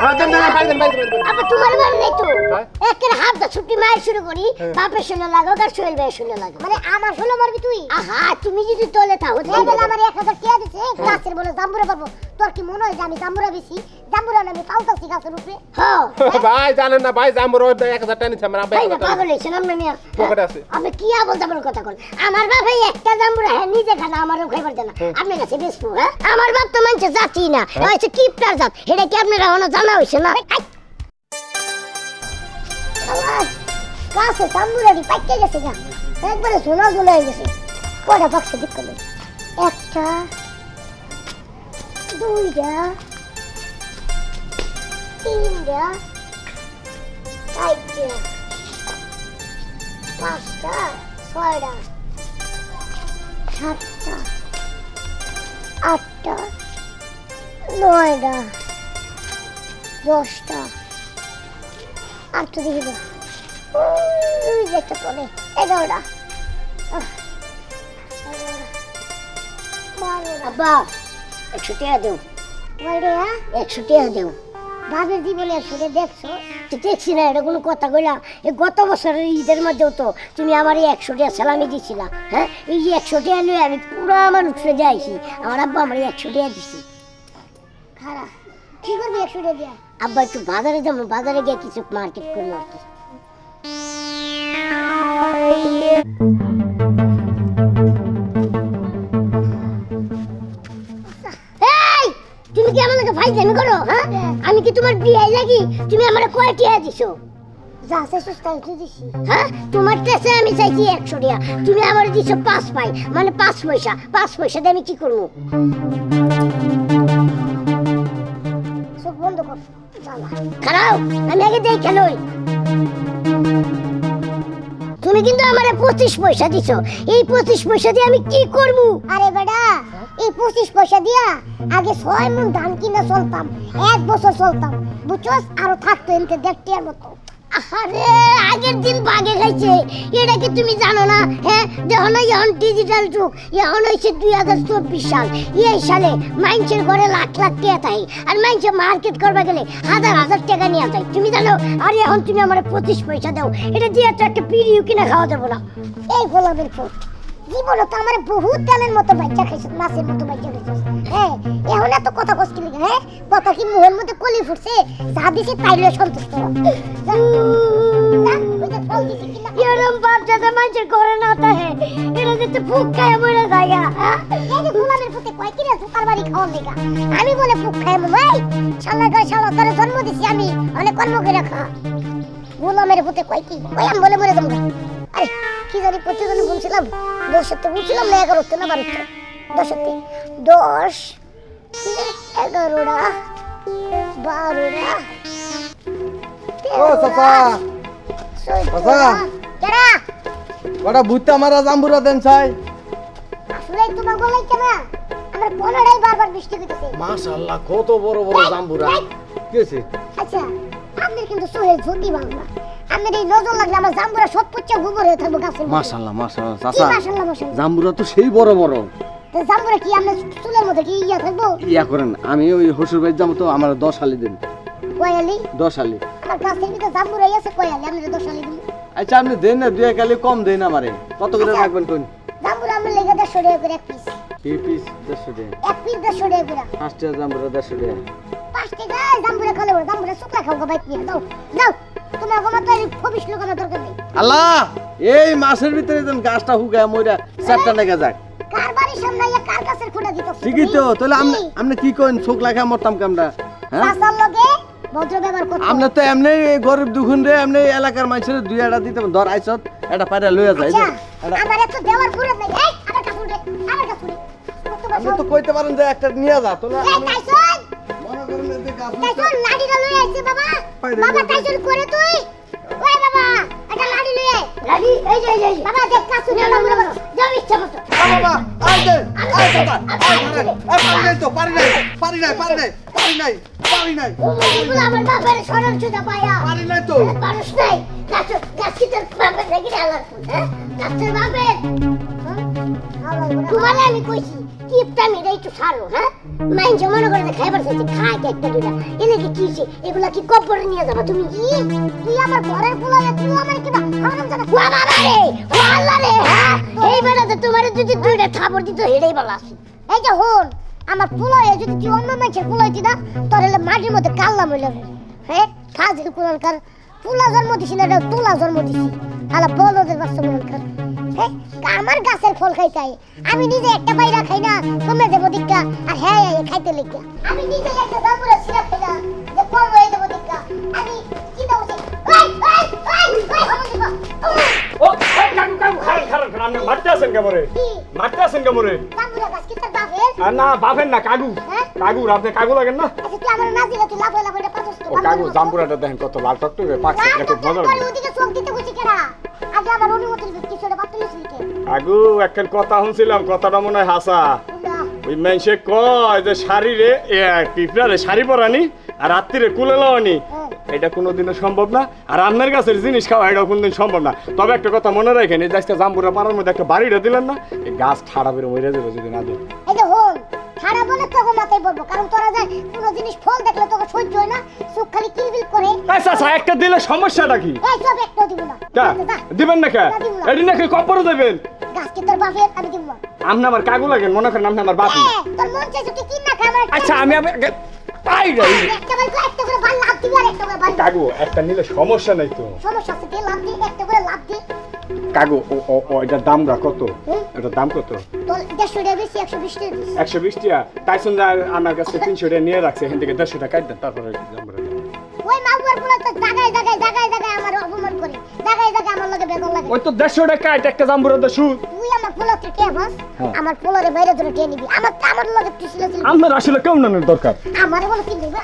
আবার তোমার বাড়ি নাই তো একের হাত দা ছুটি মার শুরু করি বাপের শুনে লাগো আর সোহেল ভাই শুনে লাগো মানে আমার শুনে মারবি তুই আহা তুমি যদি তোলে থাকো তাহলে আমার 1000 টাকা দিছে গাছের বলে জাম্বুরা পাবো তোর কি মনে হয় যে আমি জাম্বুরা বেশি জাম্বুরা আমি পাউতাছি গাছের উপরে হ্যাঁ ভাই জানেন না ভাই জাম্বুরা 1000 টাকা নিছে আমরা ভাই না পাগল হইছে না মিয়া পকেটে আছে আমি কি আবল তাবল কথা কই আমার বাপ ভাই একটা জাম্বুরা হ্যাঁ নিজে খানা আমারও খাইবার দেনা আপনি কাছে বেশবো হ্যাঁ আমার বাপ তো মানছে জাতি না হইছে কিপটার জাত এটা কি আপনারা হনো জানা হইছে না আল্লাহ গাছে জাম্বুরাটি পাইকে গেছে গা একবারে সোনা সোনা হয়ে গেছে কয়টা বাক্সে দিক করলে একটা দুইটা তিনটা চারটা পাঁচটা ছয়টা সাতটা আটটা নয়টা দশটা আর তো দেখিব ওই যে একটা পরে 11টা আব্বা 100 টাকা দেও কয়টা 100 টাকা দেও বাবার জীবনে 100 টাকা দেখছো তো দেখছি না এটা কোনো কথা কইলা এই গত বছরের ঈদের মধ্যেও তো তুমি আমার এই 100 টাকা সালামি দিছিলা হ্যাঁ এই 100 টাকা নিয়ে আমি পুরো আমার উঠে যাইছি আমার আব্বা আমার 100 টাকা দিছি খারাপ কি করবি 100 টাকা দিয়া আব্বা একটু বাজারে যাবো বাজারে গিয়ে কিছু মার্কেট করবো আর কি তুমি কি আমাকে ফাইজলামি করো হ্যাঁ আমি কি তোমার বিয়ে লাগি তুমি আমারে কয় টাকা দিছো যা শেষ তাই দিছি হ্যাঁ তোমার কাছে আমি চাইছি 100 টাকা তুমি আমারে দিছো 5 পাই মানে 5 পয়সা 5 পয়সা দিয়ে আমি কি করব সব বন্ধ কর শালা খারাপ আমি আগে দেখে লই তুমি কিন্তু আমারে 25 পয়সা দিছো এই 25 পয়সা দিয়ে আমি কি করব আরে বেটা এই 25 পয়সা দিয়া আগে 6 মণ ধান কিনা চলতাম 1 বছর চলতাম বুঝছস আর থাকতো এনকে দেখতে আর মত আরে আগের দিন বাগে খাইছে এটা কি তুমি জানো না হ্যাঁ দেখো না এখন ডিজিটাল যুগ এখন হইছে 2024 সাল এই সালে মাইনছের ঘরে লাখ লাখ টাকা থাকে আর মাইনছে মার্কেট করবা গেলে হাজার হাজার টাকা নিয়ে যায় তুমি জানো আর এখন তুমি আমারে 25 পয়সা দাও এটা দিয়ে তো একটা পিরিউ কিনা খাওয়া দেবো না এই গোলামের ফুল জীবনে তো আমার বহুত তেলের মতো বাচ্চা খাইছ মাছের মতো বাচ্চা খাইছ হ্যাঁ এখন এত কথা কষ্ট লাগে হ্যাঁ কথা কি মুহের মধ্যে কলি ফুটছে যা দিছি তাইলে সন্তুষ্ট এরম বাচ্চাদের মানুষের করে না তাহে এটা যেতে ফুক খায় মরে যায় এই যে গোলামের ফুটে কয় কিরে সুপার বাড়ি খাওয়ার লেগা আমি বলে ফুক খায় ভাই শালা গায় শালা তোর জন্ম দিছি আমি অনেক কর্ম করে খা গোলামের ফুটে কয় কি কয় আমি বলে মরে যাবো আরে কি জানি প্রতিদিন বলছিলাম 10 বলছিলাম না 11 না 12 10 11টা 12টা ও চাচা চাচা কেডা ওটা বুইতা মারা জাম্বুরা দেন চাই আসলে তোমার গলাই কেন আমার বলড়াই বারবার বৃষ্টি হইতেছে মাশাআল্লাহ কত বড় বড় জাম্বুরা কি হইছে আচ্ছা আপনি কিন্তু সোহেল ঝুঁকি বাংলা আমার এই নজর লাগলে আমার জাম্বুরা সব পচে গোবর হয়ে থাকবে গাছের মাশাআল্লাহ মাশাআল্লাহ চাচা মাশাআল্লাহ মাশাআল্লাহ জাম্বুরা তো সেই বড় বড় তো জাম্বুরা কি আমরা চুলের মধ্যে কি ইয়া থাকবো ইয়া করেন আমি ওই হসুর বাড়ি যাবো তো আমার 10 আলি দেন কয়ালি 10 আলি আমার গাছের ভিতরে জাম্বুরা আছে কয়ালি আমরা 10 আলি দিই আচ্ছা আপনি দেন না 2 আলি কম দেন আমারে কত করে রাখবেন কোন জাম্বুরা আমরা লেগে 150 টাকা করে এক পিস কি পিস 150 টাকা এক পিস 150 টাকা করে পাঁচটা জাম্বুরা 150 টাকা 5 টাকা জাম্বুরা খালে ওরা জাম্বুরা শুকনা খাও গো ভাই নিয়ে দাও দাও তোমার গো মত ফবিশ লোকানোর দরকার নেই আল্লাহ এই মাসের ভিতরে যেন গাছটা হুগায় মইরা চারটা লাগা যায় কার বাড়ির সামনে ইয়া কার গাছের খোঁড়া দিতেছ ঠিকই তো তাহলে আপনি কি কইন চোখ লাগা মরতাম কামড়া হ্যাঁ শাসার লগে ভদ্র ব্যবহার করতে আপনি তো এমনি গরিব দুখুন রে এমনি এলাকার মানুষের দুই আড়া দিতে ধর আইছত এটা পায়রা লইয়া যায় আমার এত দেওয়ার পুরো নাই এই আমার কাছে উঠে আমার কাছে উঠে আপনি তো কইতে পারেন যে একটা নিয়ে যা তোলা এই টাইসন মনে করেন যে গাছ টাইসন লাঠিটা লই আইছে বাবা বাবা টাইসন করে তুই ওই বাবা এটা লাঠি লই আই লাঠি এই যে বাবা দেখ কাছে না মনে করো যাও ইচ্ছা মতো বাবা আই দে আই বাবা পারি নাই এগুলো আমার বাবার সরল সুদা পায়া পারি নাই তো মানুষ নাই গাছ কি তোর বাবার নাকি আলাদা হ্যাঁ গাছের বাবার তোমারে আমি কইছি কিপটা মেরে একটু ছাড়ো হ্যাঁ মাইন জমানো করে খাইবার চাইছে খাই একটা দুটা এলে কি কিছে এগুলা কি কবরে নিয়ে যাবা তুমি কি তুই আমার ঘরের পোলারে তুই আমার কি না হারাম জানা ওয়া বাবা রে ও আল্লাহ রে হ্যাঁ এই বেটাতে তোমারে যদি দুইটা থাপড় দিত হেডেই বলা আছে এই যে হন আমার পোলায় যদি তুই অন্য মানুষের পোলাই দিনা তোর হলে মাটির মধ্যে কাল্লা মইলা হ্যাঁ ফাজিল কুলানকার পোলা জন্ম দিছি না তোলা জন্ম দিছি হালা বলদের বাচ্চা কুলানকার হ্যাঁ আমার গাছের ফল খাইতাই আমি নিজে একটা বাইরা খাই না কমে দেবো দিকা আর হ্যাঁ খাইতে লেগে আমি নিজে একটা জামুরা সিরাপ খাই না যে কম হয়ে দেবো দিকা আমি কি দাও সে ওই হামা ও কাকু কাকু খারাপ আপনি মারতে আছেন কেমরে মারতে আছেন কেমরে জামুরা গাছ কি তোর বাপের আর না বাপের না কাকু কাকু আপনি কাকু লাগেন না আচ্ছা তুই আমার না দিলে তুই লাভ লাভ পাঁচশ ও কাকু জাম্বুরাটা দেখেন কত লাল টকটকে পাকছে কত মজা লাগে ওদিকে চোখ দিতে বসে কেরা আগে আমার অনুমতি কিছুটা বাতুলিস লিখে কাকু একখান কথা শুনছিলাম কথাটা মনে হয় হাসা ওই মানুষে কয় যে শাড়িরে পিঁপড়ারে শাড়ি পরানি আর রাত্রিরে কুলে লওয়ানি এটা কোনোদিনও সম্ভব না আর আপনার গাছের জিনিস খাওয়া এটা কোনোদিন সম্ভব না তবে একটা কথা মনে রাখেন এই গাছটা জাম্বুরা পাড়ার মধ্যে একটা বাড়িটা দিলেন না এই গাছ ঠাড়া বেরো মরে যাবে যদি না দেন এই যে হল ঠাড়া বলে তোকে মাথায় বলবো কারণ তোরা যায় কোনো জিনিস ফল দেখলে তোকে সহ্য হয় না চোখ খালি কিলবিল করে আচ্ছা আচ্ছা একটা দিলে সমস্যাটা কি এই সব একটা দিব না দিবেন না কে এটি নাকি কপরে দেবেন গাছ কি তোর বাপের আমি দিব না আপনি আমার কাকু লাগেন মনে করেন আপনি আমার বাপি তোর মন চাইছে তুই কিন না খা আমার আচ্ছা আমি পাই যাই একটা করে বাল লাভ দিবি আর একটা করে বাল কাকু একটা নিলে সমস্যা নাই তো সমস্যা আছে দে লাভ দি একটা করে লাভ দি কাকু ও এটার দাম কত এটার দাম কত তোর 150 টাকা বেশি 120 টাকা দিস 120 টাকা তাইছন আমার কাছে 300 টাকা নিয়ে রাখছে এখান থেকে 150 টাকা কাট দেন তারপরে জাম্বুরা ওই মাগুয়ার পোলা তো জায়গায় আমার অপমান করে জায়গায় আমার লগে বেদন লাগে ওই তো 150 টাকা কাট একটা জাম্বুরা দে শুট তুই আমার পোলা থেকে বাস আমার পোলারে বাইরে ধরে টেনে নিবি আমার লগে তুই ছিল আপনার আসলে কেমন নানের দরকার আমারে বলে কি দিবা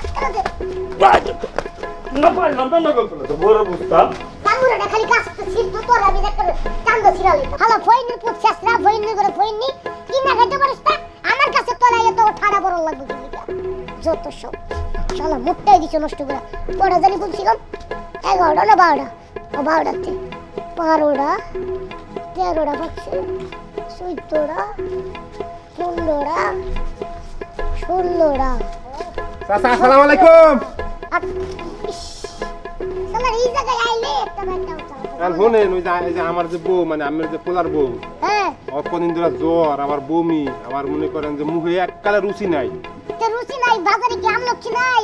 না পাই না গল্প তো বড় বুঝতাম কামুরাটা খালি গাছ তো ছিল তো তোর আমি একটা চান্দ ছিড়ালি হালা ফইনি পুত শেষরা ফইনি করে ফইনি কি না খাইতে পারিস না আমার কাছে তোলাইলে তো ঠাড়া বড় লাগবে কি লিখা যত সব শালা মুটটাই দিছ নষ্ট করে পড়া জানি বলছিলাম 11টা না 12টা ও 12টাতে 12টা 13টা বাজছে 14টা 15টা 16টা চাচা আসসালামু আলাইকুম শালা এই জায়গায় আইলে একটা ব্যাটা উঠাও আর শুনেন ওই যে আমার যে বউ মানে আমার যে পোলার বউ হ্যাঁ কদিন ধরে জ্বর আবার বমি আবার মনে করেন যে মুখে এককালে রুচি নাই তো রুচি নাই বাজারে কি আমলকি নাই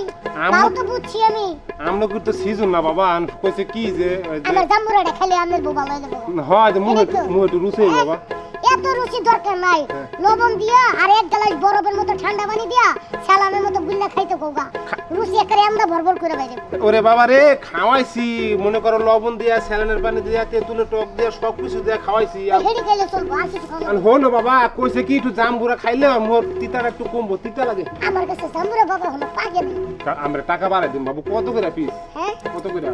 তাও তো বুঝছি আমি আমলকির তো সিজন না বাবা কইছে কি যে আমার জাম্বুরাটা খেলে আমের বউ ভালো হয়ে যাবে হয় যে মুখে একটু রুচি বাবা এত রুচি দরকার নাই লবণ দিয়া আর এক গ্লাস বরফের মতো ঠান্ডা পানি দিয়া সালামের মতো গুল্লা খাইতে কোগা রুচি একারে আমরা ভরভর করে বাইরে ওরে বাবা রে খাওয়াইছি মনে করো লবণ দিয়া স্যালানের পানি দিয়া তেঁতুলের টক দিয়া সব কিছু দিয়া খাওয়াইছি হেডি খাইলে চলবো আর কিছু খাবো আর হলো বাবা কইছে কি একটু জাম্বুরা খাইলে মোর তিতাটা একটু কমবো তিতা লাগে আমার কাছে জাম্বুরা বাবা হলো পাগে না আমরা টাকা বাড়াই দিন বাবু কত করে পিস হ্যাঁ কত করে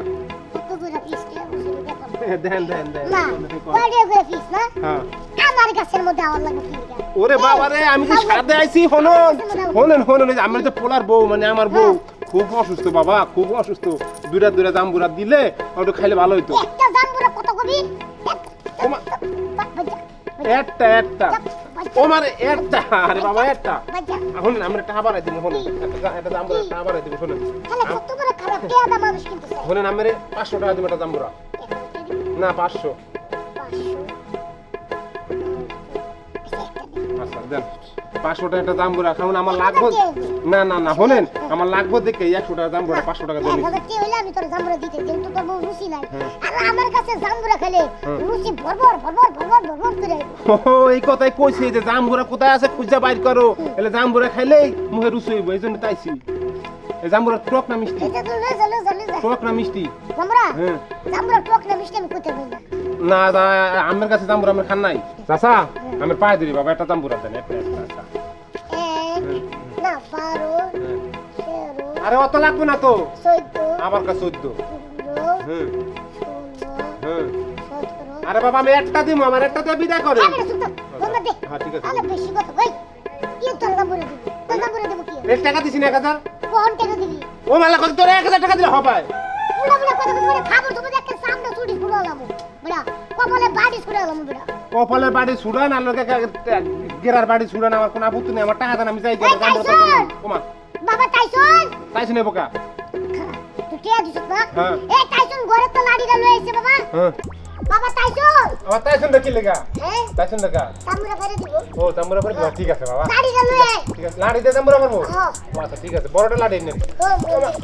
কত করে পিস কে বুঝি দেখো দেন না কয়টা করে পিস না হ্যাঁ আমার গাছের মধ্যে আমার লাগে কি ওরে বাবা রে আমি কি সাথে আইছি হনন আমি তো পোলার বউ মানে আমার বউ খুব অসুস্থ বাবা খুব অসুস্থ দুইটা জাম্বুরা দিলে ওটা খাইলে ভালো হইতো একটা জাম্বুরা কত কবি একটা ওমারে একটা আরে বাবা একটা এখন আমরা টাকা বাড়াই দিব হন একটা জাম্বুরা টাকা বাড়াই দিব শুনেন তাহলে কত বড় খারাপ কে আদা মানুষ কিনতে চায় হনেন আমারে 500 টাকা দিব একটা জাম্বুরা না 500 আচ্ছা দেন 500 টাকা একটা জাম্বুরা খাউন আমার লাগবে না হনেন আমার লাগবে দেখে 100 টাকা জাম্বুরা 500 টাকা দেন কি হইলো আমি তোর জাম্বুরা দিতে কিন্তু তোর বউ রুচি নাই আর আমার কাছে জাম্বুরা খেলে রুচি ভরভর করে ও এই কথাই কইছে যে জাম্বুরা কোথায় আছে খুঁজা বাইর করো এলে জাম্বুরা খাইলেই মুখে রুচি হইব এইজন্য তাইছি এই জাম্বুরা টক না মিষ্টি এটা তো লজ টক না মিষ্টি জাম্বুরা হ্যাঁ জাম্বুরা টক না মিষ্টি আমি কইতে পারি না না আমার কাছে জাম্বুরা আমার খান নাই চাচা আমার পায়ে ধরি বাবা একটা জাম্বুরা দেন একটা আচ্ছা না 12 আরে অত লাগবে না তো 14 আমার কাছে 14 হ্যাঁ 16 হ্যাঁ 17 আরে বাবা আমি একটা দিব আমার একটা দিয়ে বিদায় করে হ্যাঁ ঠিক আছে আরে বেশি কথা কই কি তোর জাম্বুরা দিব তোর জাম্বুরা দিব কি এর টাকা দিছিস না 1000 কোন টাকা দিবি ও মালা কত তোর 1000 টাকা দিলে হবে বুড়া কথা বলে খাবো তুমি একটা সামনে ছুটি পুরো লামু বুড়া কপালে বাড়ি ছুড়ে লামু বুড়া কপালের বাড়ি ছুড়া না লোকে গেরার বাড়ি ছুড়ান আমার কোনো আপত্তি নেই আমার টাকা দেন আমি যাই এই টাইসন! ওমা বাবা টাইসন তাইছে নেবো কা তুই টিয়া দিছিস না হ্যাঁ। এই টাইসন ঘরে তো লাড়িটা লয়ে আইছে বাবা হ্যাঁ বাবা টাইসন আমার তাইছেন দেখি লেগা হ্যাঁ তাইছেন দেখা তামরা করে দিব ও তাম্বুরা পরে ঠিক আছে বাবা লাড়িটা লয়ে আয় ঠিক আছে লাড়ি দিয়ে তাম্বুরা করবো হ্যাঁ। আচ্ছা ঠিক আছে বড়টা লাড়ি নেন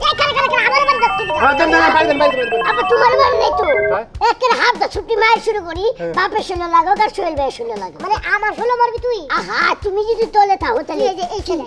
এই কারে আমার বাড়ি যাচ্ছি হ্যাঁ দেন দেন বাইরে দেন বাইরে আপা তোমার বাড়ি নেই তো হ্যাঁ। একের হাত দা ছুটি মার শুরু করি বাপের শুনে লাগো আর সোহেল ভাই শুনে লাগো মানে আমার শুনে মারবি তুই আহা তুমি যদি তোলে থাকো তাহলে এই যে এই ছেড়া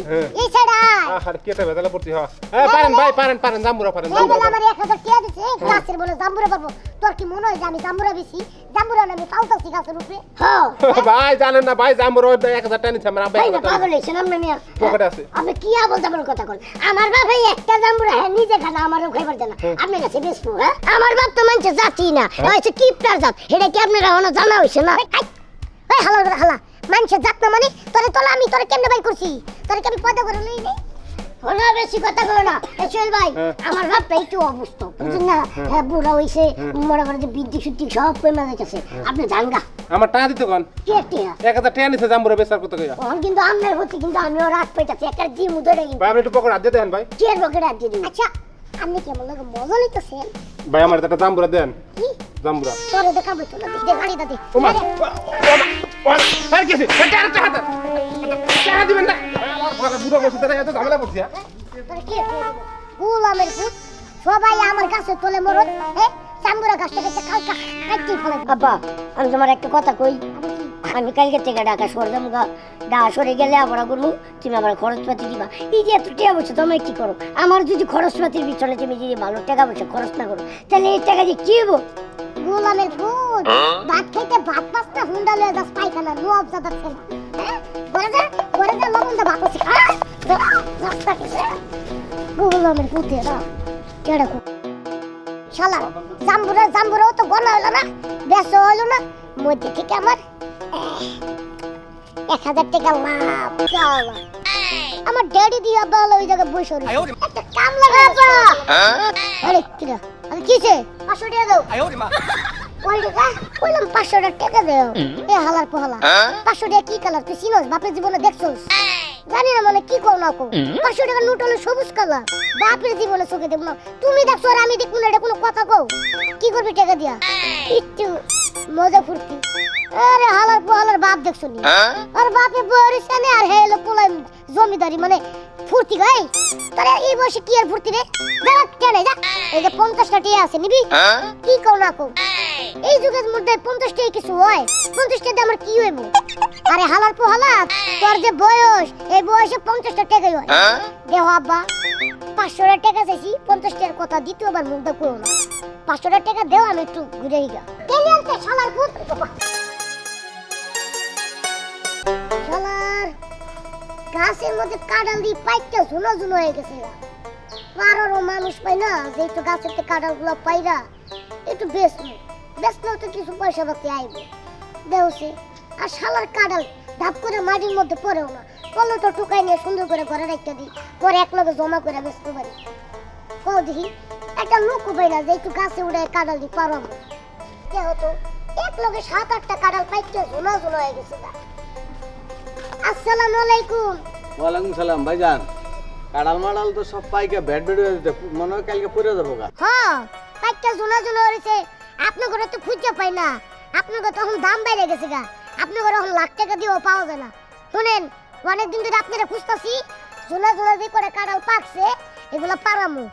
হ্যাঁ। এই ছেড়া আহার কেটে বেদালা পড়তি হ্যাঁ হ্যাঁ পারেন ভাই পারেন জাম্বুরা পারেন এই বলে আমার 1000 টাকা দিছে গাছের বলে জাম্বুরা পারবো তোর কি মনে হয় যে আমি জাম্বুরা বেশি জাম্বুরা না আমি পাউতাছি গাছের উপরে হ্যাঁ ভাই জানেন না ভাই জাম্বুরা 1000 টাকা নিছে আমার ভাই না পাগল হইছেন আপনি মিয়া পকেটে আছে আপনি কি আবল তাবল কথা কন আমার বাপ এই একটা জাম্বুরা হ্যাঁ নিজে খানা আমারও খাইবার দেনা আপনি কাছে বেশবো হ্যাঁ আমার বাপ তো মানছে জাতি না হইছে কিপটার জাত এটা কি আপনারা এখনো জানা হইছে না এই হালা মানছে জাত না মানে তোরে তোলা আমি তোরে কেমনে বাই করছি তোরে কি আমি পয়দা করে লই নাই হলো বেশি কথা কই না এসেল ভাই আমার বাপ একটু অবস্থা বুঝছেন না হ্যাঁ বুড়া হইছে মরা করে যে বিদ্যুৎ শুদ্ধি সব কইমা যাচ্ছে আপনি জানগা আমার টাকা দিতে কোন কে টিয়া 1000 টাকা নিছে জাম্বুরা বেচার কত কইয়া ওন কিন্তু আমনের হচ্ছে কিন্তু আমিও রাত পাইতাছি একটা জি মুদরে কিন্তু ভাই আপনি একটু পকেট হাত দিয়ে দেন ভাই কি এর বকে রাত দিই আচ্ছা আপনি কেমন লাগে মজা লইতেছেন ভাই আমার একটা জাম্বুরা দেন কি জাম্বুরা তোরে দেখাবো তো না দে গাড়ি দে ওমা ভাই কেছে টাকা টাকা দিবেন না আমার বুড়ো বসে তারা এত ঝামেলা করছি হ্যাঁ তোরে কি গোলামের পুত সবাই আমার কাছে তোলে মরদ হ্যাঁ চাম্বুরা গাছটা কেটে কালকা কাটতে ফেলে আব্বা আমি তোমার একটা কথা কই আমি কালকে থেকে ঢাকা সরে যাবো ঢাকা সরে গেলে আবার করবো তুমি আবার খরচপাতি দিবা এই যে এত টাকা পয়সা তুমি কি করো আমার যদি খরচপাতির পিছনে তুমি যদি ভালো টাকা পয়সা খরচ না করো তাহলে এই টাকা দিয়ে কি হবো গোলামের ফুট ভাত খাইতে ভাত পাঁচটা হুন্ডা লয়ে যাস পায়খানা নোয়াব জাদা ছেলে হ্যাঁ ঘরে যা লবণ দা ভাত আছে খা রাস্তা কেসে গোলামের ফুটে না কেডা কো শালা জাম্বুরাও তো গনা হলো না বেশ হলো না মধ্যে থেকে আমার 1000 টাকা লাভ শালা আমার ড্যাডি দিয়া বাল ওই জায়গায় বসে রইছে একটা কাম লাগা আপা আরে কিরা আরে কিছে 500 টাকা দাও কই টাকা কইলাম 500 টাকা দাও এ হালার পোহালা 500 টাকা কি কালার তুই চিনোস বাপের জীবনে দেখছস জানি না মানে কি কও না কও 500 টাকা নোট হলো সবুজ কালার বাপের জীবনে চোখে দেব না তুমি দেখছো আর আমি দেখব না এটা কোনো কথা কও কি করবি টাকা দিয়া একটু মজা ফুর্তি আরে হালার পোহালার বাপ দেখছো নি আর বাপে বরিস না আর হেলো পোলাই জমিদারি মানে ফুর্তি গাই তোরে এই বয়সে কি আর ফুর্তি রে দাঁড়া কেনে যা এই যে 50 টাকা আছে নিবি কি কও না কও এই যুগের মধ্যে 50 টাকা কিছু হয় 50 টাকা আমার কি হইব আরে হালার পোহালা তোর যে বয়স এই বয়সে 50 টাকাই হয় দেহ আব্বা 500 টাকা চাইছি 50 টাকার কথা দ্বিতীয়বার মুখটা কইও না 500 টাকা দেও আমি একটু ঘুরে গিয়া কেনে আনতে শালার পুত শালার গাছের মধ্যে কাঁঠাল দিয়ে পাইটা ঝুনো ঝুনো হয়ে গেছে পাড়ারও মানুষ পাই না যে একটু গাছের থেকে কাঁঠালগুলো পাইরা একটু বেচলেও তো কিছু পয়সা পাতি আইব দেওছে আর শালার কাঁঠাল ধাপ করে মাটির মধ্যে পড়েও না পড়লে তো টুকাই নিয়ে সুন্দর করে ঘরে রাখতে দিই পরে এক লগে জমা করে বেচতে পারি কও দেখি একটা লোক পাই না যে একটু গাছে উড়ে কাঁঠাল দিয়ে পারবো কে হতো এক লগে 7-8টা কাঁঠাল পাইতে ঝুনো ঝুনো হয়ে গেছে আসসালামু আলাইকুম ওয়ালাইকুম সালাম ভাইজান কাড়াল মাড়াল তো সব পাইকে ব্যাট ব্যাট হয়ে যেতে মনে হয় কালকে পড়ে যাবো গা হ্যাঁ পাইটা জোনা জোনা হইছে আপনার ঘরে তো খুঁজে পাই না আপনার ঘরে তখন দাম বাইরে গেছে গা আপনার ঘরে এখন লাখ টাকা দিয়েও পাওয়া যায় না শুনেন অনেক দিন ধরে আপনারা খুঁজতাছি জোনা জোনা দিয়ে করে কাঁড়াল পাকছে এগুলা পারামু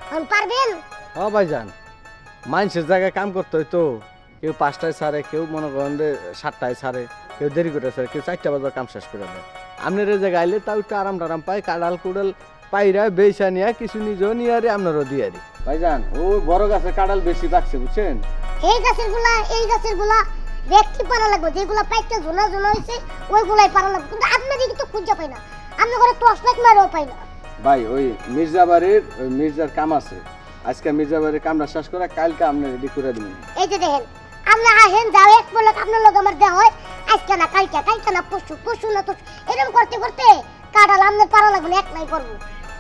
এখন পারবেন হ্যাঁ ভাইজান মানুষের জায়গায় কাম করতে হইতো কেউ 5টায় ছাড়ে কেউ মনে করেন 7টায় ছাড়ে কেউ দেরি করে ছাড়ে কেউ 4টা বাজার কাম শেষ করে দেয় আপনার এই জায়গায় আইলে তাও একটু আরাম টারাম পাই কাঁড়াল কুড়াল পাইরা বেচা নিয়ে কিছু নিজেও নিয়ে আরে আপনারও দিয়ে আরি ভাইজান ওই বড় গাছে কাঁড়াল বেশি পাকছে বুঝছেন এই গাছের গুলা ব্যক্তি পারা লাগবে যেগুলা পাইতে জোনা জোনা হইছে ওইগুলাই পারা লাগবে কিন্তু আপনার দিকে তো খুঁজে পাই না আপনার ঘরে টর্চ লাইট মারও পাই না ভাই ওই মির্জাবাড়ির ওই মির্জার কাম আছে আজকে মির্জাবাড়ির কামটা শেষ করে কালকে আপনি রেডি করে দিবেন এই যে দেখেন আমরা আহেন যাও এক বলক আপনার লোক আমার দেওয়া হয় আজকে না কালকে না পরশু না তো এরকম করতে করতে কাঁঠাল আপনার পারা লাগবে না একলাই করবো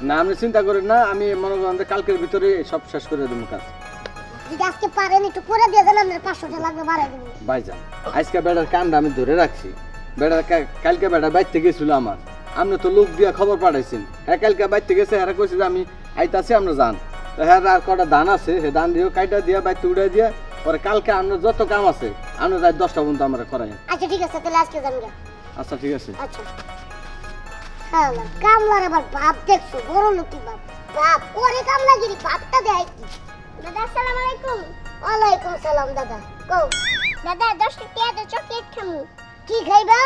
না আপনি চিন্তা করেন না আমি মনে করেন যে কালকের ভিতরে সব শেষ করে দেবো কাজ যদি আজকে পারেন একটু করে দিয়ে দেন আপনার 500 টাকা লাগবে বাড়াই দেবো ভাইজান আজকে বেড়ার কামটা আমি ধরে রাখছি বেটা কালকে বেটা বাইতে গেছিল আমার, আপনি তো লোক দিয়া খবর পাঠাইছেন, হ্যাঁ কালকে বাইতে গেছে, হ্যাঁ কইছে যে আমি আইতাছি আমরা যান, তো হ্যাঁ আর কটা ধান আছে সে ধান দিও কাইটা দিয়া বাইতে উড়াই দিয়া পরে কালকে আপনার যত কাম আছে আপনি রাত 10টা পর্যন্ত আমরা করাই। আচ্ছা ঠিক আছে, তাহলে আজকে যান গা। আচ্ছা ঠিক আছে। আচ্ছা শালা কামলার আবার বাপ দেখছো, বড় লোকি বাপ, বাপ করে কামলাগিরি, বাপটা দেয় কি। দাদা আসসালামু আলাইকুম। ওয়ালাইকুম সালাম দাদা, কও দাদা 10 টাকা দিয়ে চকলেট খামু। কি খাইবা?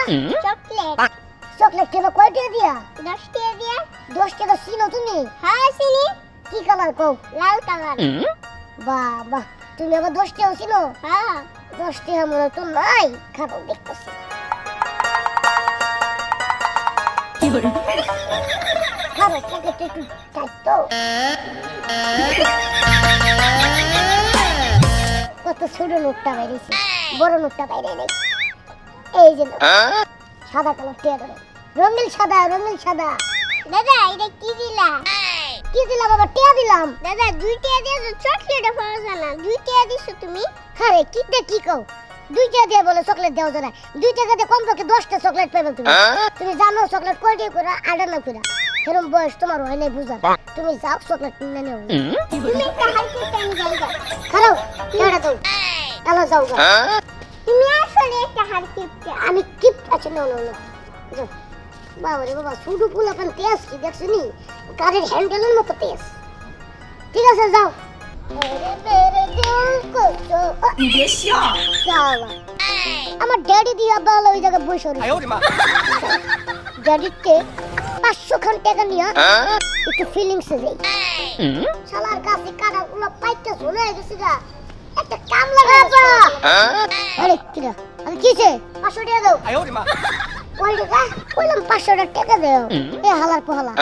চকলেট। চকলেট খাইবা কয় টাকা দিয়া? 10 টাকা দিয়া। 10 টাকা চিনো তুমি? হ্যাঁ চিনি। কি কালার কও? লাল কালার। বাহ বাহ, তুমি আবার 10 টাকা চিনো? হ্যাঁ 10 টাকা মনে তো নাই, খাবো দেখতেছি। খাবো পকেটে একটু টাইট তো। কত ছোট নোটটা বাইরেছে, বড় নোটটা বাইরে নেই। এই যে সাদা কালার টিয়া, রঙিন সাদা, রঙিন সাদা। দাদা এটা কি দিলা? কি দিলা বাবা? টিয়া দিলাম। দাদা 2 টাকা দিয়ে তো চকলেটও পাওয়া যায় না, 2 টাকা দিছো তুমি? আরে কি দে কি কও, 2 টাকা দিয়ে বলে চকলেট দেওয়া যায় না? 2 টাকা দিয়ে কমপক্ষে 10টা চকলেট পাবে তুমি। তুমি জানো চকলেট কয়টা করে আডার না করে? এরকম বয়স তোমার হয় নাই বুঝা, তুমি যাও চকলেট কিনে নাও। তুমি একটা হালকা টাইম যাও, খাও কেডা দাও, এলা যাও গা। তুমি আসলে একটা হার গিফট, আমি গিফট আছে না না না। বাবা রে বাবা, শুধু পোলাপান তেজ কি দেখছনি, গাড়ির হ্যান্ডেলের মতো তেজ। ঠিক আছে যাও। আমার ড্যাডি দিয়া বালা ওই জায়গায় বসে রয়েছে। ড্যাডিকে 500 খান টাকা নিয়ে একটু ফিলিংসে যাই। শালার কাছে কাটা গুলো পাইতে চলে গেছে গা, একটা কাম লাগা। আরে কিরা, আরে কিছে? 500 টাকা দাও। ওইটা কইলাম 500 টাকা দাও। এ হালার পোহালা,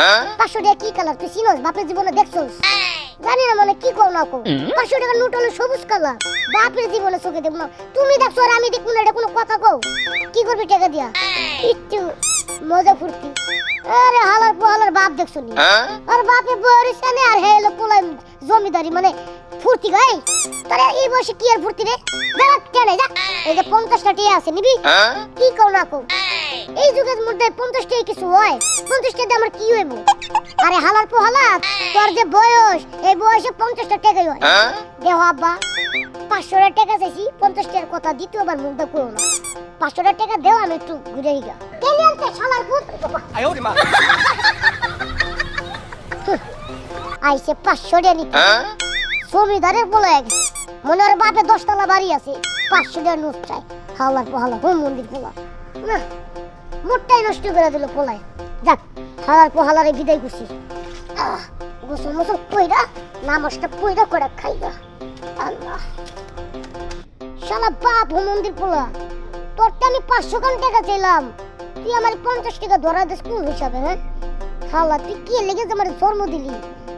500 টাকা কি কালার তুই চিনোস? বাপের জীবনে দেখছস? জানি না মানে কি কও না কও। 500 টাকা নোট হলো সবুজ কালার, বাপের জীবনে চোখে দেব না। তুমি দেখছো আর আমি দেখব না, এটা কোনো কথা কও? কি করবি টাকা দিয়া? একটু মজা ফুর্তি। আরে হালার পোহালার বাপ দেখছো নি? আর বাপে বরিছে না, আর হেলো পোলা জমিদারি মানে ফুর্তি গাই। তোরে এই বয়সে কি আর ফুর্তি রে? যা কেন যা। এই যে 50 টাকা আছে নিবি? কি কও না কও? এই যুগের মধ্যে 50 টাকা কিছু হয়? 50 টাকা দিয়ে আমার কি হইব? আরে হালার পোহালা, তোর যে বয়স, এই বয়সে 50 টাকাই হয়। দেহ আব্বা 500 টাকা চাইছি, 50 টাকার কথা দ্বিতীয়বার মুখ দা করো না। 500 টাকা দেও, আমি একটু ঘুরে গিয়া। কেন আনতে শালার পুত? আইছে 500 টাকা নিতে। জমিদারের বলে মনে হয় বাপে 10 তলা বাড়ি আছে, 500 টাকা নোট চাই। হালার পোহালা হোম মন্দির পোলা না, মোটটাই নষ্ট করে দিল পোলায়। যাক হালার পোহালারে বিদায় করছি। গোসল মোসল কইরা নামাজটা পইরা করে খাইগা। আল্লাহ শালা বাপ হোম মন্দির পোলা, তোরটা আমি 500 খান টাকা চাইলাম, তুই আমার 50 টাকা ধরা দিস কোন হিসাবে? হ্যাঁ হালা তুই কি লেগে আমার জন্ম দিলি?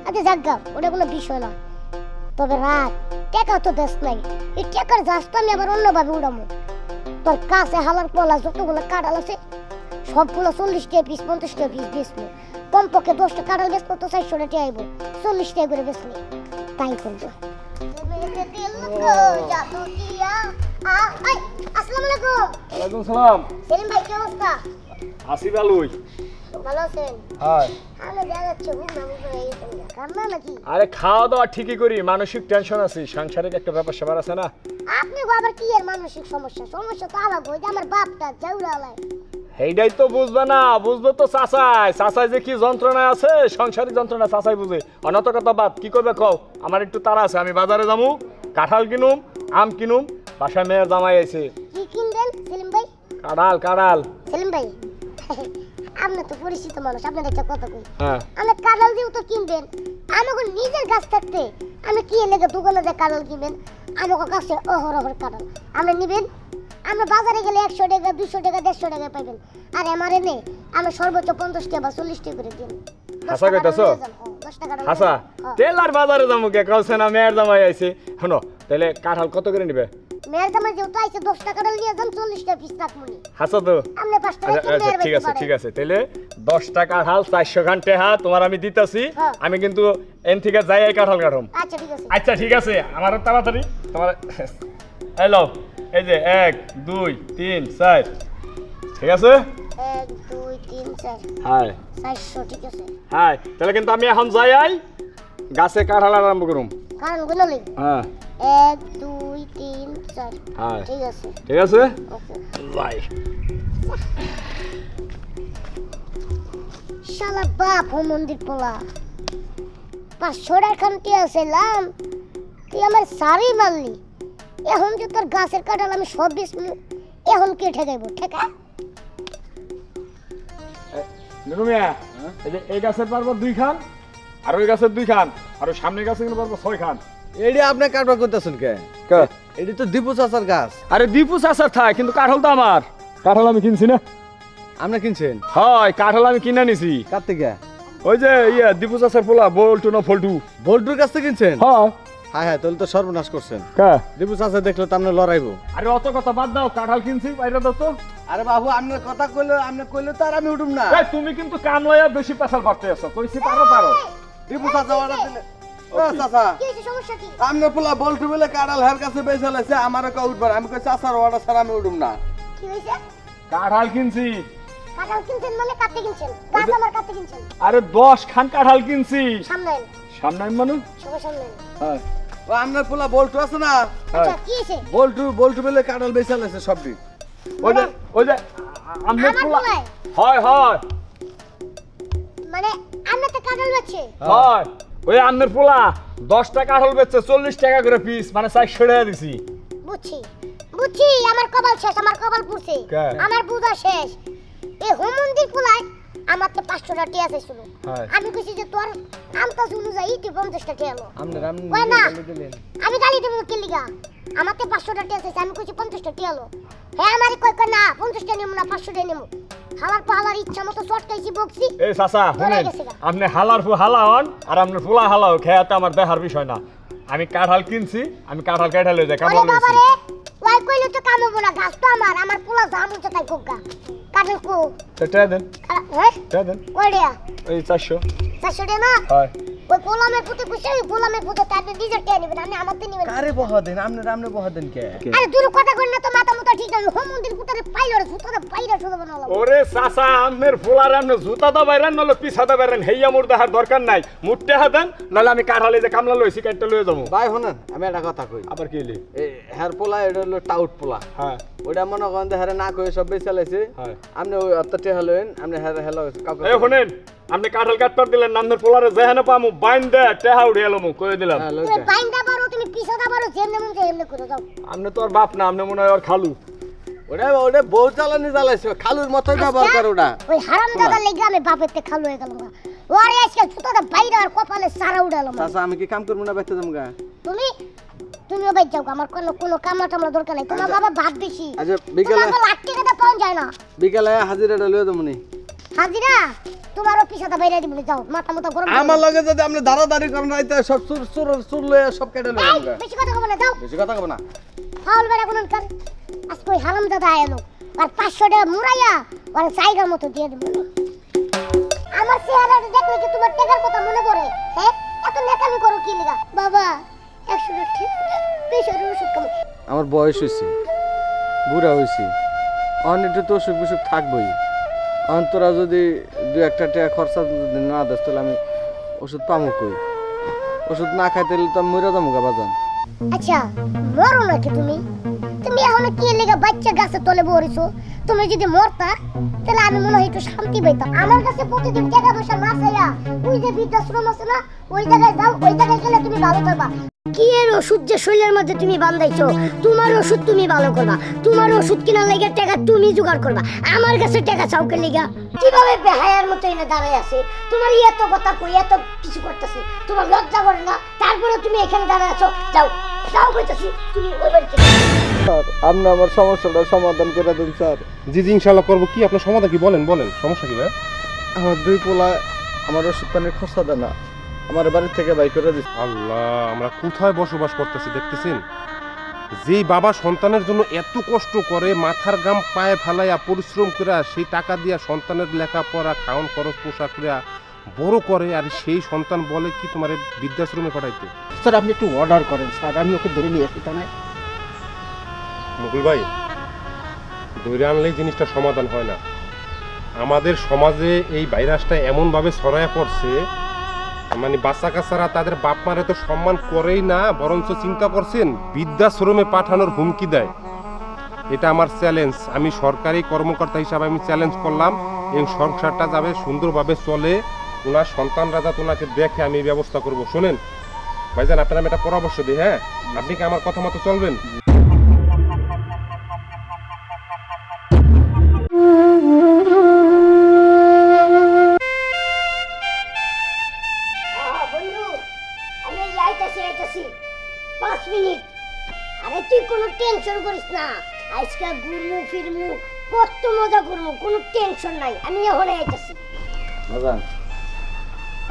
আচ্ছা যাক গা, ওটা কোনো বিষয় না। তবে রাত টাকা তো দেশ নাই, এই টাকার জাস্ট আমি আবার অন্যভাবে উড়ামো। তোর কাছে হালার পোলা যতগুলো কাঁঠাল আছে সবগুলো 40 টাকা পিস, 50 টাকা পিস বেচলো। কমপক্ষে 10টা কাঁঠাল বেচলো তো 400 টাকা আইব, 40 টাকা করে বেচলে তাই করবো। আসসালামু আলাইকুম। ওয়ালাইকুম সালাম। সেলিম ভাই কি অবস্থা? আসি ভালোই। ভালো আছেন? হ্যাঁ। আমি যা যাচ্ছি ঘুম না ঘুম করে কান্না নাকি? আরে খাওয়া দাওয়া ঠিকই করি, মানসিক টেনশন আছে, সাংসারিক একটা ব্যাপার স্যাপার আছে না। আপনি আবার কি এর মানসিক সমস্যা? সমস্যা তো আলাদা, ওই যে আমার বাপটা জাউরালায়। এইটাই তো বুঝবে না, বুঝবে তো চাচাই। চাচাই যে কি যন্ত্রণা আছে, সংসারিক যন্ত্রণা চাচাই বুঝে। অনত কথা বাপ কি করবে কও? আমার একটু তাড়া আছে, আমি বাজারে যাবো, কাঁঠাল কিনুম, আম কিনুম, বাসায় মেয়ের জামাই আছে। কি কিনবেন সেলিম ভাই? কাঁঠাল কাঁঠাল। সেলিম ভাই আপনি তো পরিচিত মানুষ, আপনার একটা কথা কই। হ্যাঁ আমি কাঁঠাল দিও তো কিনবেন, আমাকে নিজের গাছ থাকতে আমি কি এলাকা দোকানে যে কাঁঠাল কিনবেন? আমাকে কাছে অহরহর কাঁঠাল আপনি নিবেন। আমরা বাজারে গেলে 100 টাকা, 200 টাকা, 150 টাকা পাইবেন। আর আমার এনে আমি সর্বোচ্চ 50 টাকা বা 40 টাকা করে দিন। হাসা কইতাছো? হাসা তেল আর বাজারে যাবো কে কইছে না মেয়ের জামাই আইছে। শোনো তাহলে কাঁঠাল কত করে নিবে? মেয়ের জামাই যেহেতু আইছে 10 টাকা কাঁঠাল নিয়ে যান, 40 টাকা পিস রাখমুনি। হাসা তো আপনি 5 টাকা কিনবেন। ঠিক আছে ঠিক আছে, তাহলে 10 টাকা কাঁঠাল 400 খান টাকা তোমার আমি দিতাছি। আমি কিন্তু এন থেকে যাই এই কাঁঠাল কাটুম। আচ্ছা ঠিক আছে। আচ্ছা ঠিক আছে, আমার তাড়াতাড়ি তোমার হ্যালো এই যে 1 2 3 4 ঠিক আছে 1 2 3 4 হ্যাঁ 400 ঠিক আছে হ্যাঁ তাহলে কিন্তু আমি এখন যাই গাছে কাঁঠাল আরম্ভ করুম কারণ গুনলি হ্যাঁ 1 2 3 4 হ্যাঁ ঠিক আছে ঠিক আছে ওকে যাই শালা বাপ ও মন্দির পোলা 500 টাকা খামতি আসলাম তুই আমার সারি মারলি এখন যে তোর গাছের কাঁঠাল আমি সব বিস্মি এখন কে ঠেকাইবো ঠেকা নুনু মিয়া এই গাছের পারবো 2 খান আর ওই গাছের 2 খান আর ওই সামনের গাছে কিন্তু পারবো 6 খান এডি আপনি কাটবা করতেছেন কে এডি তো দীপু চাচার গাছ আরে দীপু চাচার থাক কিন্তু কাঁঠাল তো আমার কাঁঠাল আমি কিনছি না আপনি কিনছেন হয় কাঁঠাল আমি কিনে নিছি কার থেকে ওই যে দীপু চাচার পোলা বল্টু না ফল্টু বল্টুর কাছ থেকে কিনছেন হ্যাঁ হ্যাঁ হ্যাঁ তাহলে তো সর্বনাশ করছেন কা দীপু চাচা দেখলে তো আপনি লড়াইবো আরে অত কথা বাদ দাও কাঁঠাল কিনছি বাইরে দাও তো আরে বাবু আপনার কথা কইলে আপনি কইলে তো আর আমি উঠুম না এই তুমি কিন্তু কাম লইয়া বেশি পেশাল করতে আছো কইছি পারো দীপু চাচা অর্ডার দিলে ও চাচা কি হইছে সমস্যা কি আপনি পোলা বল্টু বলে কাড়াল হের কাছে বেচে লাইছে আমারও কা উঠবার আমি কই চাচার অর্ডার ছাড়া আমি উঠুম না কি হইছে কাঁঠাল কিনছি কাঁঠাল কিনছেন মানে কাটতে কিনছেন গাছ আমার কাটতে কিনছেন আরে 10 খান কাঁঠাল কিনছি সামনে আইন, সামনে আমি মানু সবার সামনে আইন। হ্যাঁ ও আপনার পোলা বল্টু আছে না আচ্ছা কি হইছে বল্টু বলে কাড়াল বেচে লাইছে সবটি ওই যে আমি আমার পোলায় হয় মানে আমরা তো কাঁঠাল বেচছে হয় ওই আমনের পোলা 10 টাকা কাঁঠাল বেচছে 40 টাকা করে পিস মানে 400 টাকা দিছি বুঝছি আমার কপাল শেষ আমার কপাল পুড়ছে কে? আমার বুঝা শেষ এই হোমন্দির পোলায় আমার তো 500 টাকা টিয়া চাইছিল হ্যাঁ। আমি কইছি যে তোর আমতাজ অনুযায়ী তুই 50 টাকা টিয়া লো আপনি আপনি কই না গালি দিলেন আমি গালি দেবো কি লিগা আমার তো 500 টাকা টিয়া চাইছে আমি কইছি 50 টাকা টিয়া লো হ্যাঁ আমারে কই না 50 টাকা নিমু না 500 টাকা নিমু হালার পাহালার ইচ্ছা মতো চটকাইছি বকছি এই চাচা ধরে শুনেন গেছে গা। আপনি হালার ফু হালা হন আর আপনার ফুলা হালাও খেয়াতে আমার দেখার বিষয় না আমি কাঁঠাল কিনছি আমি কাঁঠাল কেটে লই যাই ওরে কামলা বাবা লইছি রে ওই কইলে তো কাম হবো না গাছ তো আমার পোলা জাম উঠে তাই কোগা কাঁঠাল কো সেটা দেন হ্যাঁ এটা দেন কই রে এই 400 400 টাকা না হয় ওই গোলামের পুতে কইছে ওই গোলামের পুতে তার নিজের টিয়া নেবেন আমি আমারতে নেবেন কারে বহা দেন আপনি বহা দেন কে আরে দূর কথা কই না তো মাথা মুতা ঠিক আছে হোমন্দির পুতে পাইলরে জুতোতে পাইরা শুধু বানালো ওরে চাচা আপনার ফুলার আপনি জুতা দা বাইরেন নলে পিছা দা বাইরেন হেইয়া মোর দেখার দরকার নাই মুটতে হাতেন নালে আমি কাঁঠালে যে কামলা লইছি কাটতে লয়ে যাবো ভাই শুনেন আমি একটা কথা কই আবার কি হইলি এই হেয়ার পোলা এটা হলো টাউট পোলা হ্যাঁ ওটা মনে করেন যে হেরে না কয়ে সব বেচে লাইছে হ্যাঁ। আপনি ওই অত্যাচার হলেন আপনি হেরে হেলো কাউকে এই শুনেন আপনি কাঁঠাল কাটপার দিলেন নামের পোলারে যেখানে পামু বাইন দে টেহা উঠে এলো মু কই দিলাম হ্যাঁ, তুমি লইতে। বাইন্দা পারো তুমি পিছাদা পারো যেমনে মন চাই এমনে করে যাও আপনি তো আর বাপ না আপনি মনে হয় আর খালু ওটা বউ চালানি চালাইছে খালুর মতোই ব্যবহার করে ওটা ওই হারামজাদা লেগে আমি বাপেতে খালু হয়ে গেলাম গা। ওরে আজকে জুতোতে বাইরে আর কপালে সারা উড়ালাম চাচা আমি কি কাম করবো না বাইতে যাবো গা তুমিও বাইর যাও গা, আমার কোনো কামলা টামলা দরকার নাই তোমার বাবা ভাত বেশি আচ্ছা বিকেলে তোমার লাখ টাকা পাওয়া যায় না বিকেলে হাজিরাটা লয়ে দেবো নি হাজিরা তোমারও পিছাদা বাইরে দিবনি যাও মাথা মতো গরম আমার লগে যদি আপনি দাঁড়াদাঁড়ি করেন রাইতে সব সুর লয়ে সব কেটে লয়ে এই, যাবো গা। বেশি কথা কবে না যাও বেশি কথা কব না ফাউল বেড়া কোন কার আজকে ওই হারামজাদা এলো আর 500 টাকা মুরাইয়া আর সাইগার মতো দিয়ে দেব আমার চেহারাটা দেখলে কি তোমার টাকার কথা মনে পড়ে হ্যাঁ এত নেকামি করো কি লিগা বাবা 100 টাকা ঠিক পেশার ওষুধ কম আমার বয়স হয়েছে বুড়া হয়েছি অনেকটা তো অসুখ বিসুখ থাকবই অন্তরা যদি দু একটা টাকা খরচা যদি না দেস তাহলে আমি ওষুধ পামো কই ওষুধ না খাইতে হলে তো আমি মরে যাবো গা বাজান আচ্ছা মরো নাকি তুমি তুমি এখন কি লিগা বাচ্চা গাছে তলে বসেছো তুমি যদি মরতা তাহলে আমি মনে হয় একটু শান্তি পাইতাম আমার কাছে প্রতিদিন টাকা পয়সা না চাইয়া ওই যে বৃদ্ধাশ্রম আছে না ওই জায়গায় যাও ওই জায়গায় গেলে তুমি ভালো থাকবা কি এর ওষুধ যে শরীরের মধ্যে তুমি বান্ধাইছো তোমার ওষুধ তুমি ভালো করবা তোমার ওষুধ কিনার লাগা টাকা তুমি জোগাড় করবা আমার কাছে টাকা চাওকে লিগা কিভাবে বেহায়ার মতো এনে দাঁড়ায় আছে তোমার এত কথা কই এত কিছু করতেছি তোমার লজ্জা করে না তারপরে তুমি এখানে দাঁড়ায় আছো যাও যাও কইতাছি তুমি ওই বাড়িতে স্যার আপনি আমার সমস্যাটা সমাধান করে দিন স্যার জি জি ইনশাআল্লাহ করবো কি আপনার সমাধান কি বলেন সমস্যা কি ভাই আমার দুই পোলা আমার ওষুধ পানির খরচা দেয় না আমার বাড়ি থেকে বাই করে দিচ্ছে আল্লাহ আমরা কোথায় বসবাস করতেছি দেখতেছেন যেই বাবা সন্তানের জন্য এত কষ্ট করে মাথার গাম পায়ে ফেলাইয়া পরিশ্রম করে সেই টাকা দিয়া সন্তানের লেখাপড়া খাওয়ান খরচ পোশাক করে বড় করে আর সেই সন্তান বলে কি তোমার বৃদ্ধাশ্রমে পাঠাইতে স্যার আপনি একটু অর্ডার করেন স্যার আমি ওকে ধরে নিয়ে আসি তাই মুকুল ভাই ধরে আনলেই জিনিসটা সমাধান হয় না। আমাদের সমাজে এই ভাইরাসটা এমনভাবে ছড়ায় পড়ছে, মানে বাচ্চা কাচ্চারা তাদের বাপ মারে তো সম্মান করেই না, বরঞ্চ চিন্তা করছেন বৃদ্ধাশ্রমে পাঠানোর হুমকি দেয়। এটা আমার চ্যালেঞ্জ, আমি সরকারি কর্মকর্তা হিসাবে আমি চ্যালেঞ্জ করলাম এই সংসারটা যাবে সুন্দরভাবে চলে, ওনার সন্তানরা যাতে ওনাকে দেখে আমি ব্যবস্থা করব। শোনেন ভাইজান, আপনার আমি একটা পরামর্শ দিই, হ্যাঁ আপনি কি আমার কথা মতো চলবেন? বন্ধু আমি আইতাছি 5 মিনিট। আরে তুই কোনো টেনশন করিস না, আজকে ঘুরমু ফিরমু কত মজা করবো, কোনো টেনশন নাই। আমি এখন আইতাছি। বাজান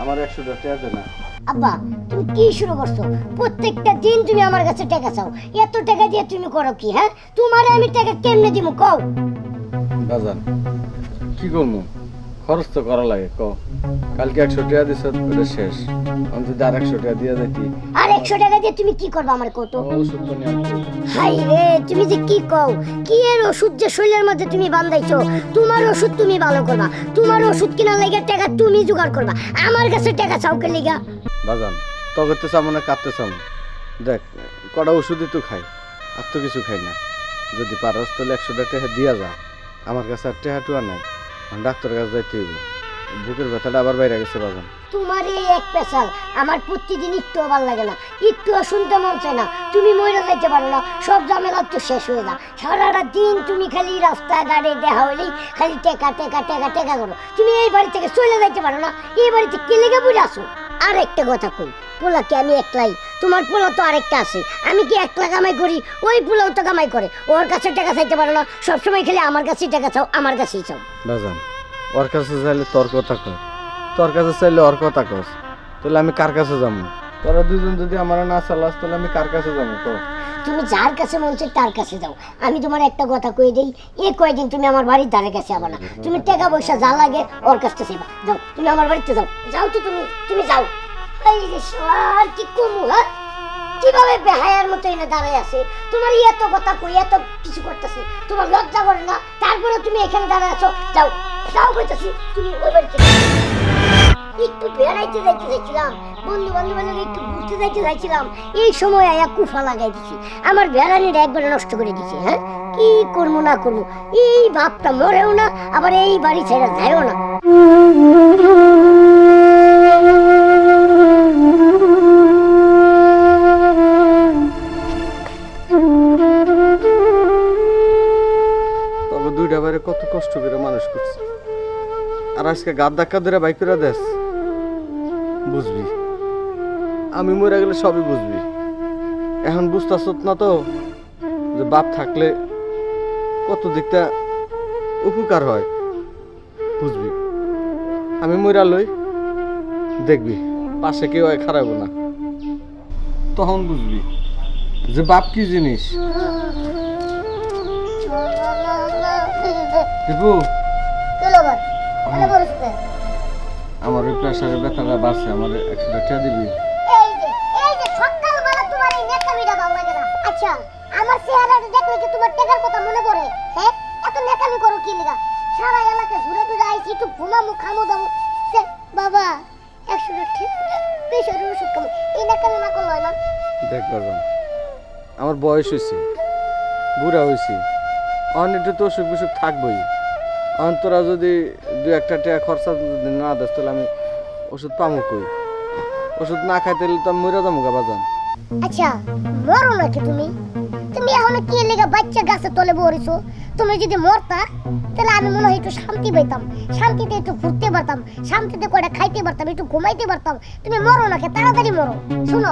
আমার 100 টাকা দে না। আব্বা তুমি কি শুরু করছো? প্রত্যেকটা দিন তুমি আমার কাছে টাকা চাও, এত টাকা দিয়ে তুমি করো কি? হ্যাঁ তোমারে আমি টাকা কেমনে দিব কও? বাজান কি করবো, খরচ তো করা লাগে। ক কালকে 100 টাকা দিছ, ওটা শেষ। আমি যদি আর 100 টাকা দিয়ে যাইতি। আর 100 টাকা দিয়ে তুমি কি করবা আমার কত? ওষুধ তো নিয়ে আসতে হইতো। হাই রে, তুমি যে কি কও? কি এর ওষুধ যে শরীরের মধ্যে তুমি বান্ধাইছো? তোমার ওষুধ তুমি ভালো করবা, তোমার ওষুধ কেনার লাগা টাকা তুমি জোগাড় করবা, আমার কাছে টাকা চাও কে লাগা? বাজান তবে তো সামনে কাটতে চাম, দেখ কটা ওষুধই তো খাই, আর তো কিছু খাই না। যদি পারস তাহলে 100 টাকা দিয়া যা, আমার কাছে আর টাকা টুয়া নাই। ডাক্তারের কাছে যাইতে হইব, বুকের ব্যথাটা আবার বাইরে গেছে। বাজান তোমার এই এক পেশাল আমার প্রতিদিন একটু ভালো লাগে না, একটু শুনতে মন চায় না। তুমি মরে যাইতে পারো না, সব ঝামেলা তো শেষ হয়ে যা। সারাটা দিন তুমি খালি রাস্তাঘাটে দেখা হইলেই খালি টেকা টেকা টেকা টেকা করো। তুমি এই বাড়ি থেকে চলে যাইতে পারো না, এই বাড়িতে কে লেগে বুঝে আসো? আর একটা কথা কই, পোলা কি আমি একলাই? তোমার পোলা তো আরেকটা আছে। আমি কি একলা কামাই করি? ওই পোলাও তো কামাই করে, ওর কাছে টাকা চাইতে পারো না, সবসময় খালি আমার কাছেই টাকা চাও, আমার কাছেই চাও। বাজান ওর কাছে চাইলে তোর কথা কয়, তোর কাছে চাইলে ওর কথা কস, তাহলে আমি কার কাছে যাবো? তোরা দুজন যদি আমার না চালাস তাহলে আমি কার কাছে যাবো? তো তুমি যার কাছে মন চায় তার কাছে যাও। আমি তোমার একটা কথা কই দেই, এই কয়দিন তুমি আমার বাড়ির ধারে কাছে আবা না। তুমি টাকা পয়সা যা লাগে ওর কাছে চাইবা। যাও তুমি আমার বাড়িতে যাও, যাও তো তুমি যাও। এই যে শালার কি কমু, হ্যাঁ কিভাবে বেহায়ার মতো এনে দাঁড়ায় আছে? তোমার এত কথা কই, এত কিছু করতেছি, তোমার লজ্জা করে না? তারপরে তুমি এখানে দাঁড়ায় আছো। যাও যাও কইতাছি, তুমি ওই বাড়িতে একটু বেড়াইতে যাইতে চাইছিলাম, বন্ধু বান্ধব একটু ঘুরতে যাইতে চাইছিলাম, এই সময় আয়া কুফা লাগাই দিছি, আমার বেড়ানিটা একবারে নষ্ট করে দিছি। হ্যাঁ কি করবো না করবো, এই বাপটা মরেও না, আবার এই বাড়ি ছেড়ে যায়ও না। তবে দুইটা বাইরে কত কষ্ট করে মানুষ করছে, আর আজকে গাদ ধাক্কা ধরে বাইক করে দেশ, বুঝবি? আমি মরে গেলে সবই বুঝবি। এখন বুঝতেছ না তো যে বাপ থাকলে কত দিকটা উপকার হয়, বুঝবি? আমি মরা লই, দেখবি পাশে কেউ খারাপ না, তখন বুঝবি যে বাপ কি জিনিস। টিপু আমার ওই প্রেশারের ব্যথাটা বাড়ছে, আমার 100 টাকা দিবি? এই যে সকালবেলা তোমার এই নেকামিটা ভালো লাগে না। আচ্ছা আমার চেহারাটা দেখলে কি তোমার টাকার কথা মনে পড়ে? হ্যাঁ এত নেকামি করো কি লাগা? সারা এলাকা ঘুরে ঘুরে আইছি, একটু ঘুমামু খামু দামু। বাবা 100 টাকা প্রেশারের ওষুধ খামু, এই নেকামি না করলে হয় না? দেখ বাজান, আমার বয়স হয়েছে, বুড়া হয়েছি, অনেকটা তো অসুখ বিসুখ থাকবই। অন্তরা যদি 2-1 টাকা খরচা যদি না দেয় তাহলে আমি ওষুধ পামু কই? ওষুধ না খাইতে হলে তো আমি মরে যাবো গা বাজান। আচ্ছা মরো নাকি তুমি? তুমি এখন কি লেগে বাচ্চা গাছে তলে বসেছো? তুমি যদি মরতা তাহলে আমি মনে হয় একটু শান্তি পাইতাম, শান্তিতে একটু ঘুরতে পারতাম, শান্তিতে কয়টা খাইতে পারতাম, একটু ঘুমাইতে পারতাম। তুমি মরো নাকি? তাড়াতাড়ি মরো। শুনো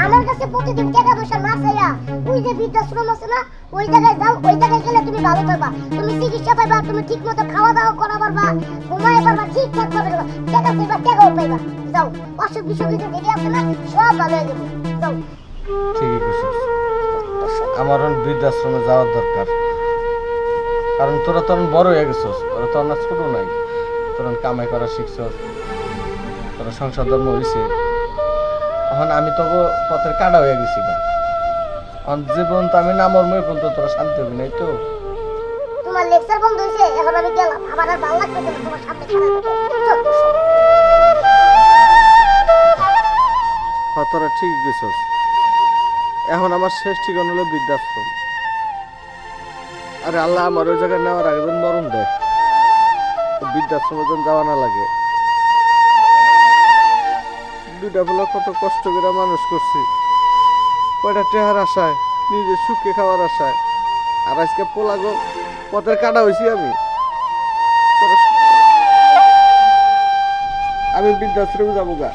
আমার কাছে প্রতিদিন টাকা পয়সা না চাইয়া ওই যে বৃদ্ধাশ্রম আছে না, ওই জায়গায় যাও, ওই জায়গায় গেলে তুমি ভালো থাকবা, তুমি চিকিৎসা পাইবা, তুমি ঠিক মতো খাওয়া দাওয়া করা পারবা, ঘুমাই পারবা, ঠিকঠাক ভাবে টাকা পাইবা, টাকাও পাইবা। যাও অসুখ বিসুখ যেটি আছে না সব ভালো হয়ে যাবে। যাও। ঠিকই করছিস, আমার বৃদ্ধাশ্রমে যাওয়ার দরকার, কারণ তোরা তখন বড় হয়ে গেছিস, তোরা তো না ছোট নাই, তোরা কামাই করা শিখছস, তোরা সংসার ধর্ম হয়েছে। এখন আমি তো পথের কাটা হয়ে গেছি না, যে পর্যন্ত আমি না মরমে পর্যন্ত তোরা শান্তি হবি নাই তো। তোমার লেকচার বন্ধ হয়েছে, এখন আমি গেলাম, আমার আর ভালো লাগবে না তোমার সামনে খারাপ তোরা ঠিক গেছস। এখন আমার শেষ ঠিকানা হলো বৃদ্ধাশ্রম। আরে আল্লাহ আমার ওই জায়গায় নেওয়ার আগে যেন মরণ দেয়, বৃদ্ধাশ্রমে যেন যাওয়া না লাগে। দুইটা বলে কত কষ্ট করে মানুষ করছি, কয়টা টেহার আশায়, নিজের সুখে খাওয়ার আশায়, আর আজকে পোলাগো পথের কাটা হয়েছি আমি বৃদ্ধাশ্রমে যাবো গা।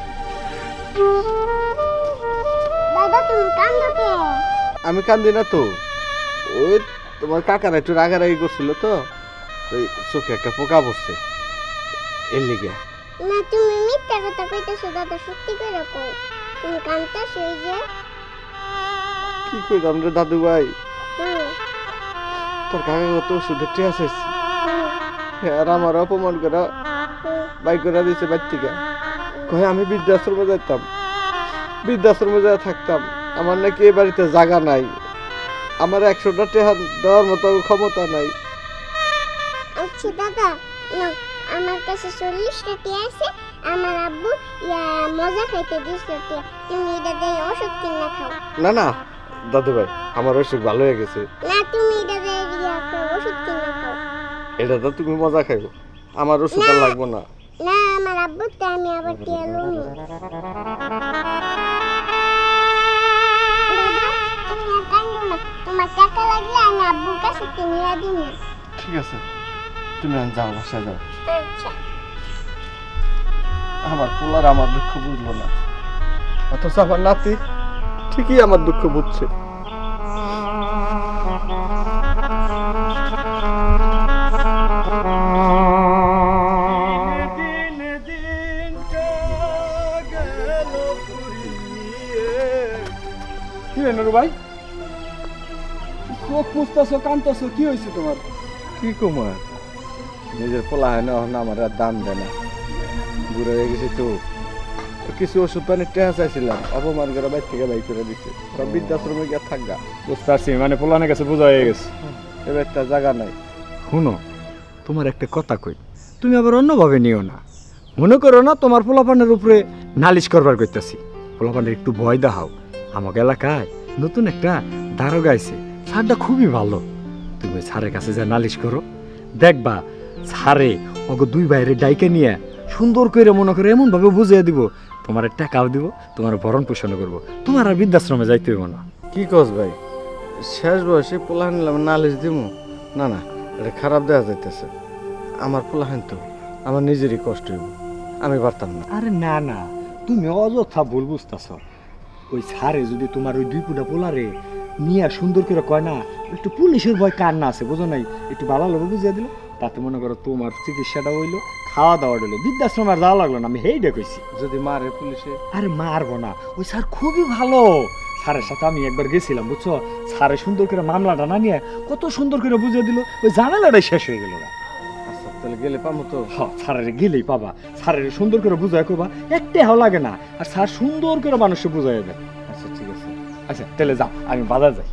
দাদা তুমি কান্দো কে? আমি কান্দি না তো, ওই তোমার কাকারা একটু রাগারাগি করছিল তো, ওই চোখে একটা পোকা পড়ছে এর লেগে। না তুমি মিথ্যা কথা কইতেছো দাদা, সত্যি করে কও, তুমি কান্দতেছো এই যে। কি কইতাম রে দাদু ভাই, হুম তোর কাকা কত ওষুধের টেয়া চাইছি, হুম আর আমার অপমান করে বাই করে দিয়েছে বাড়ি থেকে। কয়ে আমি বৃদ্ধাশ্রমে যেতাম, বৃদ্ধাশ্রমে যা থাকতাম, আমার নাকি এই বাড়িতে জায়গা নাই, আমার 100টা টেহা দেওয়ার মতো ক্ষমতা নাই। আচ্ছা দাদা, না আমার কাছে 40টা টিয়া আছে, আমার আব্বু মজা খাইতে দিছে টিয়া, তুমি এটা দিয়ে ওষুধ কিনা খাও। না না দাদু ভাই, আমার অসুখ ভালো হয়ে গেছে। না তুমি এটা দিয়ে ওষুধ কিনা খাও। এটা তো তুমি মজা খাইবো, আমার ওষুধ আর লাগবো না। না আমার আব্বু তো আমি আবার টিয়া লুম। তুমি আর কান্দো না, তোমার টাকা লাগলে আমি আব্বুর কাছে কিনিয়া দিন। ঠিক আছে, তুমি যাও, বাসায় যাও। আচ্ছা আমার পোলার আমার দুঃখ বুঝলো না, অথচ আমার নাতি ঠিকই আমার দুঃখ বুঝছে। কি রে নুরু ভাই, চোখ মুছতেছো, কাঁদতেছো, কি হয়েছে তোমার? কি কুমার, নিজের পোলা হয় না, আমার আর দাম দেয় না, বুড়ো হয়ে গেছে তো। কিছু ওষুধ পানি টেহা চাইছিলাম, অপমান করে বাইর থেকে বাই করে দিছে, সব বৃদ্ধাশ্রমে গিয়ে থাকগা। বুঝতে পারছি, মানে পোলানের কাছে বোঝা হয়ে গেছে। এবার তার জায়গা নাই। শুনো, তোমার একটা কথা কই, তুমি আবার অন্যভাবে নিও না, মনে করো না তোমার পোলাপানের উপরে নালিশ করবার করতেছি। পোলাপানের একটু ভয় দেখাও। আমাকে এলাকায় নতুন একটা দারোগা আছে, স্যারটা খুবই ভালো, তুমি স্যারের কাছে যা নালিশ করো, দেখবা স্যারে ওকে দুই বাইরে ডাইকে নিয়ে সুন্দর করে মনে করে এমন ভাবে বুঝিয়ে দিব, তোমার টাকাও দিব, তোমার ভরণ পোষণ করবো, তোমার আর বৃদ্ধাশ্রমে যাইতে হইব না। কি কস ভাই, শেষ বয়সে পোলা নিলাম নালিশ দিব? না না, এটা খারাপ দেওয়া যাইতেছে। আমার পোলাহান তো আমার নিজেরই কষ্ট হইব, আমি পারতাম না। আরে না না, তুমি অযথা ভুল বুঝতেছ। ওই স্যারে যদি তোমার ওই 2 ফুটা পোলারে নিয়ে সুন্দর করে কয় না, একটু পুলিশের ভয় কার না আছে বুঝো নাই, একটু ভালো ভাবে বুঝিয়ে দিল, তাতে মনে করো তোমার চিকিৎসাটা হইলো, খাওয়া দাওয়া হইলো, বৃদ্ধাশ্রমে আর যাওয়া লাগলো না। আমি হেই দেখেছি। যদি মারে পুলিশে? আরে মারবো না, ওই স্যার খুবই ভালো। স্যারের সাথে আমি একবার গেছিলাম বুঝছো, স্যারে সুন্দর করে মামলাটা না নিয়ে কত সুন্দর করে বুঝিয়ে দিল, ওই ঝামেলাটাই শেষ হয়ে গেল। আচ্ছা তাহলে গেলে পাবো তো? হ্যাঁ, স্যারের গেলেই পাবা, স্যারের সুন্দর করে বুঝায় করবা, একটাও লাগে না, আর স্যার সুন্দর করে মানুষকে বুঝাই দেয়। আচ্ছা ঠিক আছে। আচ্ছা তাহলে যাও, আমি বাজার যাই।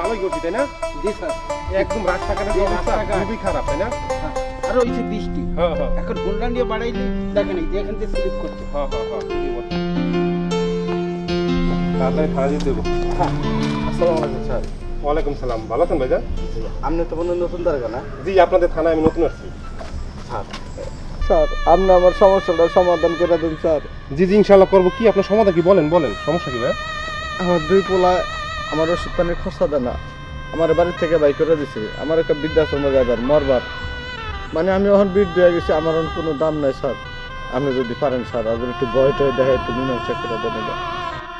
ভালোই করছি তাই না? জি স্যার। একদম রাস্তাঘাটের অবস্থা খুবই খারাপ তাই না? আর ওই যে বৃষ্টি, হ্যাঁ হ্যাঁ এখন হুন্ডা নিয়ে বাড়াইলে দেখেন এই যে এখান থেকে স্লিপ করছে। হ্যাঁ হ্যাঁ হ্যাঁ, ঠিকই বলছো। তাড়াতাড়ি খাওয়া দিতে দেবো। আসসালামু আলাইকুম স্যার। ওয়ালাইকুম সালাম, ভালো আছেন ভাইজান? আপনি তো মনে হয় নতুন দারোগা না? জি, আপনাদের থানায় আমি নতুন আসছি। স্যার আপনি আমার সমস্যাটা সমাধান করে দিন স্যার। জি জি ইনশাল্লাহ করবো। কি আপনার সমাধান কি বলেন বলেন, সমস্যা কি ভাই? আমার 2 পোলা আমার ওষুধ পানির খরচা দেয় না, আমার বাড়ির থেকে বাই করে দিছে, আমার একটা বৃদ্ধাশ্রমে যাবার মরবার, মানে আমি এখন বৃদ্ধ হয়ে গেছি, আমার এখন কোনো দাম নাই স্যার। আপনি যদি পারেন স্যার, আপনি একটু ভয় টয় দেখে একটু মীমাংসা করে দেন।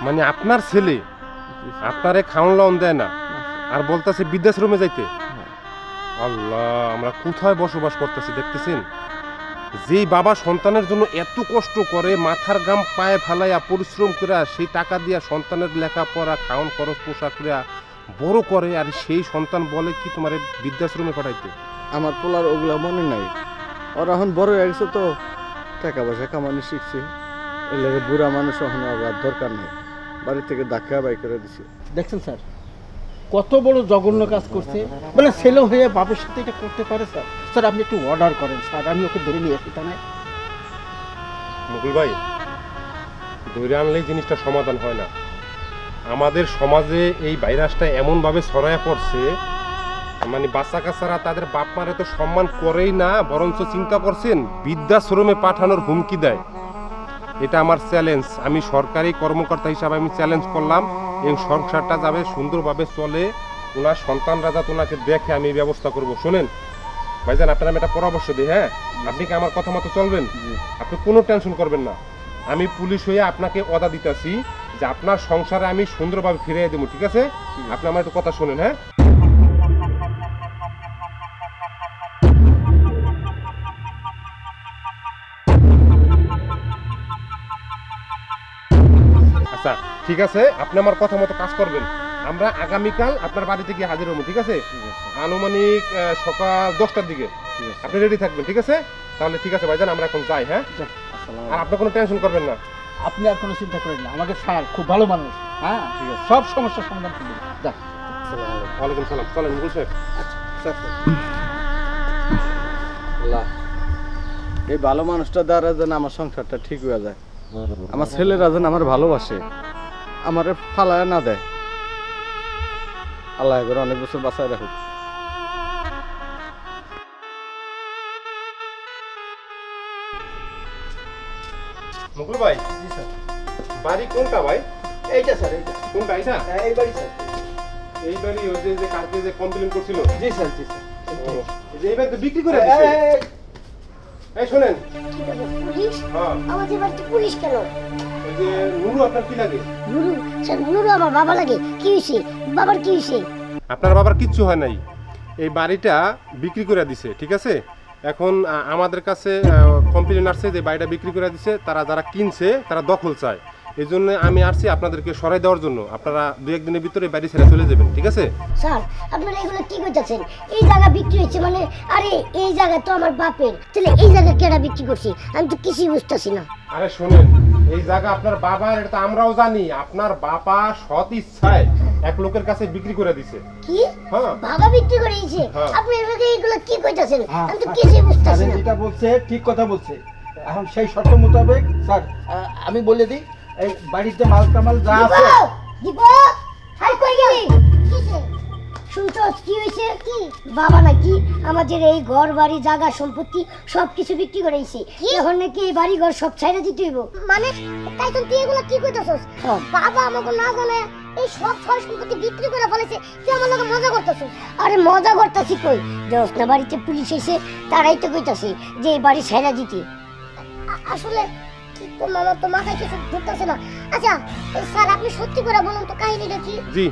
মানে আপনার ছেলে আপনারে খাওয়ান লাউন দেয় না আর বলতেছে বৃদ্ধাশ্রমে যাইতে? আল্লাহ, আমরা কোথায় বসবাস করতেছি দেখতেছেন? যেই বাবা সন্তানের জন্য এত কষ্ট করে, মাথার ঘাম পায়ে ফেলাইয়া পরিশ্রম করে সেই টাকা দিয়া সন্তানের লেখাপড়া, খাওয়ান খরচ, পোশাক করে বড় করে, আর সেই সন্তান বলে কি তোমার বৃদ্ধাশ্রমে পাঠাইতে? আমার পোলার ওগুলা মনে নাই, ওরা এখন বড় হয়ে গেছে তো, টাকা পয়সা কামানো শিখছি, এর লাগে বুড়া মানুষ এখন আবার দরকার নেই, বাড়ি থেকে ধাক্কা বাই করে দিছে। দেখছেন স্যার কত বড় জঘন্য কাজ করছে, মানে ছেলে হয়ে বাপের সাথে এটা করতে পারে স্যার। স্যার আপনি একটু অর্ডার করেন স্যার, আমি ওকে ধরে নিয়ে আসি থানায়। মুকুল ভাই, ধরে আনলেই জিনিসটা সমাধান হয় না। আমাদের সমাজে এই ভাইরাসটা এমনভাবে ছড়ায় পড়ছে, মানে বাচ্চা কাচ্চারা তাদের বাপ মারে তো সম্মান করেই না, বরঞ্চ চিন্তা করছেন বৃদ্ধাশ্রমে পাঠানোর হুমকি দেয়। এটা আমার চ্যালেঞ্জ, আমি সরকারি কর্মকর্তা হিসাবে আমি চ্যালেঞ্জ করলাম, এই সংসারটা যাবে সুন্দরভাবে চলে, ওনার সন্তানরা যাতে ওনাকে দেখে আমি এই ব্যবস্থা করব। শোনেন ভাইজান, আপনার আমি একটা পরামর্শ দিই, হ্যাঁ আপনি কি আমার কথা মতো চলবেন? আপনি কোনো টেনশন করবেন না, আমি পুলিশ হয়ে আপনাকে ওয়াদা দিতেছি যে আপনার সংসারে আমি সুন্দরভাবে ফিরিয়ে দেবো, ঠিক আছে? আপনি আমার একটু কথা শুনেন, হ্যাঁ? আচ্ছা ঠিক আছে, আপনি আমার কথা মতো কাজ করবেন। আমরা আগামীকাল আপনার বাড়িতে গিয়ে হাজির হবো, ঠিক আছে? আনুমানিক সকাল 10টার দিকে আপনি রেডি থাকবেন, ঠিক আছে? তাহলে ঠিক আছে ভাইজান, আমরা এখন যাই, হ্যাঁ? আর আপনি কোনো টেনশন করবেন না। আপনি আর কোনো চিন্তা করেন না, আমাকে স্যার খুব ভালো মানুষ, হ্যাঁ ঠিক আছে, সব সমস্যার সমাধান করবেন। যাক, ওয়ালাইকুম সালাম, চলেন মুকুল সাহেব। স্যার আল্লাহ, এই ভালো মানুষটা দ্বারা যেন আমার সংসারটা ঠিক হয়ে যায়, আমার ছেলেরা যেন আমার ভালোবাসে, আমার ফালায় না দেয়। আল্লাহ করে অনেক বছর বাঁচায় রাখুক। মুকুল ভাই, জি স্যার। বাড়ি কোনটা ভাই? এইটা স্যার, এইটা কোনটা এটা? হ্যাঁ এই বাড়ি স্যার। এই বাড়ি ওই যে কালকে যে কমপ্লেন করছিল? জি স্যার, জি স্যার। এই যে এই বাড়ি তো বিক্রি করে দিছে। এই শুনেন, পুলিশ? হ্যাঁ আমাদের বাড়িতে পুলিশ কেন? ওই যে নুরু আপনার কি লাগে? নুরু? স্যার নুরু আমার বাবা লাগে। কি হয়েছে? বাবার কি হয়েছে? আপনার বাবার কিচ্ছু হয় নাই, এই বাড়িটা বিক্রি করে দিছে, ঠিক আছে? এখন আমাদের কাছে কমপ্লেন আসছে যে বাড়িটা বিক্রি করে দিছে, তারা যারা কিনছে তারা দখল চায়, এই জন্য আমি আসছি আপনাদেরকে সরাই দেওয়ার জন্য। আপনারা 2-1 দিনের ভিতরে বাড়ি ছেড়ে চলে যাবেন, ঠিক আছে? স্যার আপনারা এগুলো কি করতেছেন? এই জায়গা বিক্রি হয়েছে মানে? আরে এই জায়গা তো আমার বাপের, তাহলে এই জায়গা কেডা বিক্রি করছে? আমি তো কিছুই বুঝতেছি না। আরে শুনেন, এই জায়গা আপনার বাবার, এটা তো আমরাও জানি। আপনার বাবা সৎ ইচ্ছায় এক লোকের কাছে বিক্রি করে দিছে। কি? হ্যাঁ বাবা বিক্রি করে দিয়েছে? হ্যাঁ। আপনি এগুলো কি করতেছেন? আমি তো কিছুই বুঝতেছি না। যেটা বলছে ঠিক কথা বলছে। এখন সেই শর্ত মোতাবেক স্যার আমি বলে দিই, এই বাড়িতে মাল কামাল যা আছে। দীপু, হাই কই গেলি? কিসে? শুনছস কি হইছে? কি? বাবা নাকি আমাদের এই ঘর বাড়ি জায়গা সম্পত্তি সবকিছু বিক্রি করে দিয়েছে। এখন নাকি এই বাড়ি ঘর সব ছাইড়া দিতে হইব। মানে তাই তো তুই এগুলো কি কইতাছস? বাবা আমাকে না জানে এই সব ছয় সম্পত্তি বিক্রি করে ফেলেছে, তুই আমার লগে মজা করতেছস? আরে মজা করতেছি কই? জোসনা বাড়িতে পুলিশ এসে তারাই তো কইতাছে যে এই বাড়ি ছাইড়া দিতে। আসলে কি করব, আমার তো মাথায় কিছু ঢুকতেছে না। আচ্ছা স্যার আপনি সত্যি করে বলুন তো কাহিনীটা কি? জি,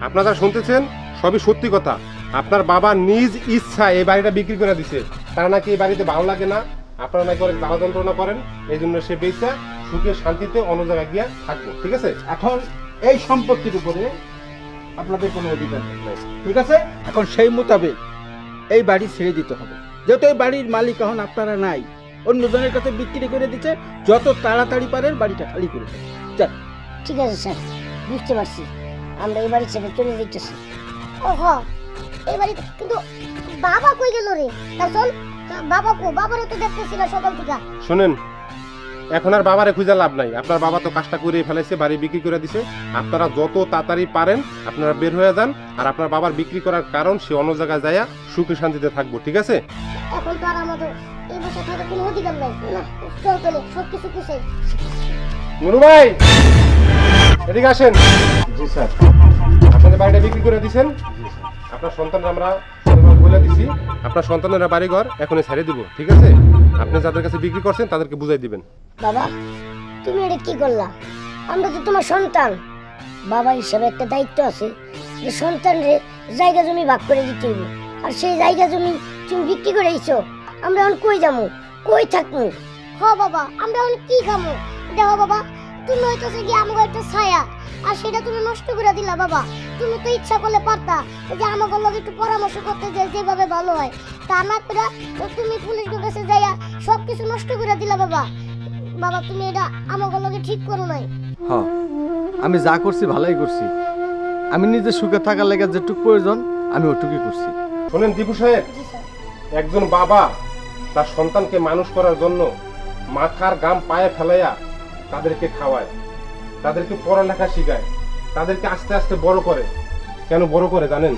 আপনারা শুনতেছেন সবই সত্যি কথা। আপনার বাবা নিজ ইচ্ছা এই বাড়িটা বিক্রি করে দিছে, তার নাকি এই বাড়িতে ভালো লাগে না, আপনারা নাকি অনেক জ্বালা যন্ত্রণা করেন, এই জন্য সে বেচা সুখে শান্তিতে অন্য জায়গায় গিয়া থাকবে, ঠিক আছে? এখন এই সম্পত্তির উপরে আপনাদের কোনো অধিকার নেই, ঠিক আছে? এখন সেই মোতাবেক এই বাড়ি ছেড়ে দিতে হবে, যেহেতু এই বাড়ির মালিক এখন আপনারা নাই, অন্যজনের কাছে বিক্রি করে দিচ্ছে। যত তাড়াতাড়ি পারেন বাড়িটা খালি করে দেন। যান। ঠিক আছে স্যার, বুঝতে পারছি, আমরা এই বাড়ি ছেড়ে চলে যাইতেছি। ওহো, এই বাড়ি কিন্তু বাবা কই গেল রে? তা চল, বাবা কো? বাবারও তো দেখতেছি না সকাল থেকে। শুনেন, এখন আর বাবারে খুঁজে লাভ নাই, আপনার বাবা তো কাজটা করে ফেলেছে, বাড়ি বিক্রি করে দিছে। আপনারা যত তাড়াতাড়ি পারেন আপনারা বের হয়ে যান, আর আপনার বাবার বিক্রি করার কারণ সে অন্য জায়গায় যায়া সুখে শান্তিতে থাকবো, ঠিক আছে? এখন তো আর আমাদের এই বছর থাকার কোনো অধিকার নাই। না চল চলে সব কিছু কুছে। নুরু ভাই, এদিকে আসেন। জি স্যার। আপনাদের বাড়িটা বিক্রি করে দিছেন, আপনার সন্তানরা আমরা বলে দিছি, আপনার সন্তানেরা বাড়িঘর এখনই ছেড়ে দিব, ঠিক আছে? আপনি যাদের কাছে বিক্রি করছেন তাদেরকে বুঝাই দিবেন। বাবা তুমি এটা কি করলা? আমরা তো তোমার সন্তান, বাবা হিসাবে একটা দায়িত্ব আছে যে সন্তানরে জায়গা জমি ভাগ করে দিতে হইব। আর সেই জায়গা জমি তুমি বিক্রি করে দিছো, আমরা এখন কই যাবো, কই থাকবো? হ বাবা, আমরা এখন কি খাবো? দেখো বাবা, তুমি হইতেছে কি আমাকে একটা ছায়া, আর সেটা তুমি নষ্ট করে দিলা। বাবা তুমি তো ইচ্ছা করলে পারতা যে আমাকে লগে একটু পরামর্শ করতে, যে যেভাবে ভালো হয়, তা না করে তুমি পুলিশের কাছে যাইয়া সবকিছু নষ্ট করে দিলা বাবা। বাবা তুমি এটা আমাকে লগে ঠিক করো নাই। হ্যাঁ, আমি যা করছি ভালোই করছি। আমি নিজে সুখে থাকার লেগে যেটুকু প্রয়োজন আমি ওটুকুই করছি। শোনেন দীপু সাহেব, একজন বাবা তার সন্তানকে মানুষ করার জন্য মাথার গাম পায়ে ফেলাইয়া তাদেরকে খাওয়ায়, তাদেরকে পড়ালেখা শিখায়, তাদেরকে আস্তে আস্তে বড় করে। কেন বড় করে জানেন?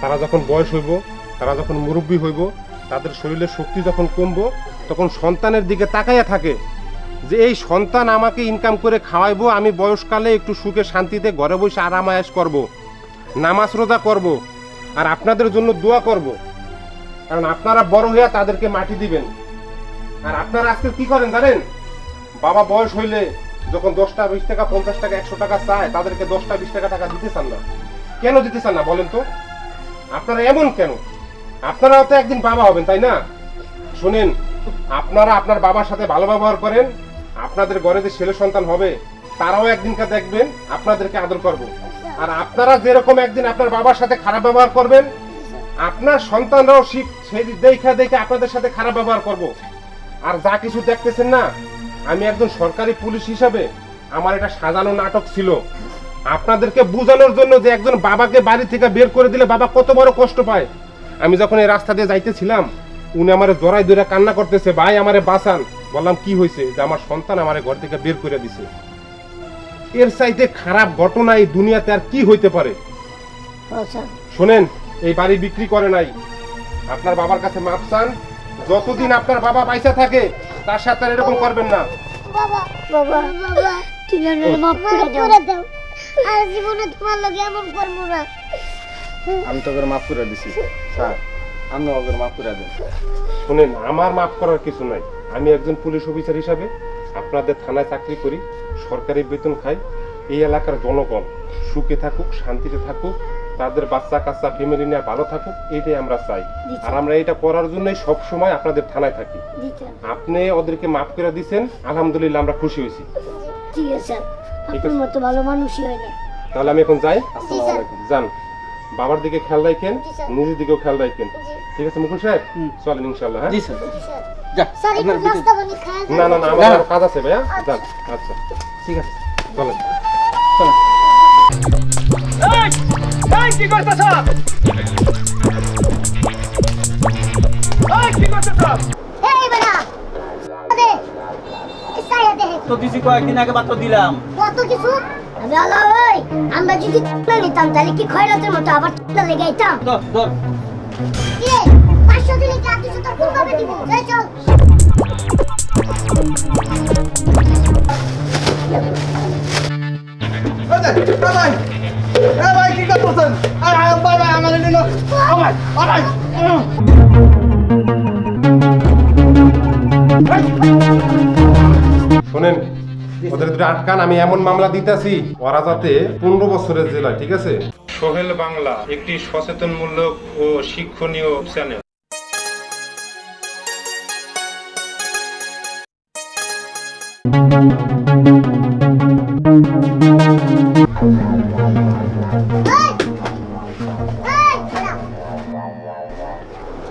তারা যখন বয়স হইব, তারা যখন মুরব্বী হইব, তাদের শরীরের শক্তি যখন কমবো, তখন সন্তানের দিকে তাকাইয়া থাকে যে এই সন্তান আমাকে ইনকাম করে খাওয়াইবো, আমি বয়সকালে একটু সুখে শান্তিতে ঘরে বসে আরাম আয়েশ করব, নামাজ রোজা করব, আর আপনাদের জন্য দোয়া করব। কারণ আপনারা বড় হইয়া তাদেরকে মাটি দিবেন। আর আপনারা আজকে কি করেন জানেন? বাবা বয়স হইলে যখন 10টা 20 টাকা 50 টাকা 100 টাকা চায়, তাদেরকে 10টা 20 টাকা দিতে চান না। কেন দিতে চান না বলেন তো? আপনারা এমন কেন? আপনারাও তো একদিন বাবা হবেন, তাই না? শুনেন, আপনারা আপনার বাবার সাথে ভালো ব্যবহার করেন, আপনাদের ঘরে যে ছেলে সন্তান হবে তারাও একদিনকে দেখবেন আপনাদেরকে আদর করব। আর আপনারা যেরকম একদিন আপনার বাবার সাথে খারাপ ব্যবহার করবেন, আপনার সন্তানরাও সেই দেখে আপনাদের সাথে খারাপ ব্যবহার করব। আর যা কিছু দেখতেছেন না, আমি একজন সরকারি পুলিশ হিসাবে আমার এটা সাজানো নাটক ছিল আপনাদেরকে বোঝানোর জন্য যে একজন বাবাকে বাড়ি থেকে বের করে দিলে বাবা কত বড় কষ্ট পায়। আমি যখন এই রাস্তা দিয়ে যাইতেছিলাম, উনি আমারে জড়াই ধরে কান্না করতেছে, ভাই আমারে বাঁচান। বললাম কি হয়েছে? যে আমার সন্তান আমারে ঘর থেকে বের করে দিছে। এর চাইতে খারাপ ঘটনা এই দুনিয়াতে আর কি হইতে পারে? শোনেন, এই বাড়ি বিক্রি করে নাই, আপনার বাবার কাছে মাপ চান। যতদিন আপনার বাবা পয়সা থাকে তার সাথে আর এরকম করবেন না। বাবা বাবা বাবা তুমি আমাকে মাফ করে দাও। আর জীবনে তোমার লগে এমন করব না। আমি তোকে মাফ করে দিছি স্যার, আমি ওকে মাফ করে দেন। শুনেন, আমার মাফ করার কিছু নাই। আমি একজন পুলিশ অফিসার হিসাবে আপনাদের থানায় চাকরি করি, সরকারি বেতন খাই। এই এলাকার জনগণ সুখে থাকুক, শান্তিতে থাকুক, তাদের বাচ্চা কাচ্চা ফ্যামিলি নিয়ে ভালো থাকুক, এটাই আমরা চাই। আর আমরা এটা করার জন্যই সব সময় আপনাদের থানায় থাকি। আপনি ওদেরকে মাফ করে দিয়েছেন, আলহামদুলিল্লাহ আমরা খুশি হয়েছি। ঠিক আছে, আপনার মতো ভালো মানুষই হয় না। তাহলে আমি এখন যাই। আসসালামু আলাইকুম। যান, বাবার দিকে খেয়াল রাখেন, নিজের দিকেও খেয়াল রাখেন। ঠিক আছে মুকুল সাহেব, চলেন ইনশাল্লাহ। হ্যাঁ জি স্যার। যা স্যার একটু আপনার নাস্তা বানি খায় না না না, আমার কাজ আছে ভাইয়া। যান, আচ্ছা ঠিক আছে চলেন। চলো। এই কি করতেছ? এই কি করতেছ? এই বেটা দে এসাইয়া দে তো দিছি কয়েকদিন আগে মাত্র দিলাম। কত কিছু। আমি আল্লাহ ওই আমরা যদি না নিতাম তাহলে কি খয়রাতের মতো আবার লেগে আইতাম। ধর ধর। কি 500 দিলে কি আপনি তো কোন ভাবে দিব? এই চল। ভাই কি করতেছেন? ভাই ভাই আমার নিল। ভাই ভাই শোনেন, ওদের দুটো আটকান, আমি এমন মামলা দিতেছি ওরা যাতে 15 বছরের জেলা। ঠিক আছে? সোহেল বাংলা একটি সচেতনমূলক ও শিক্ষণীয় চ্যানেল।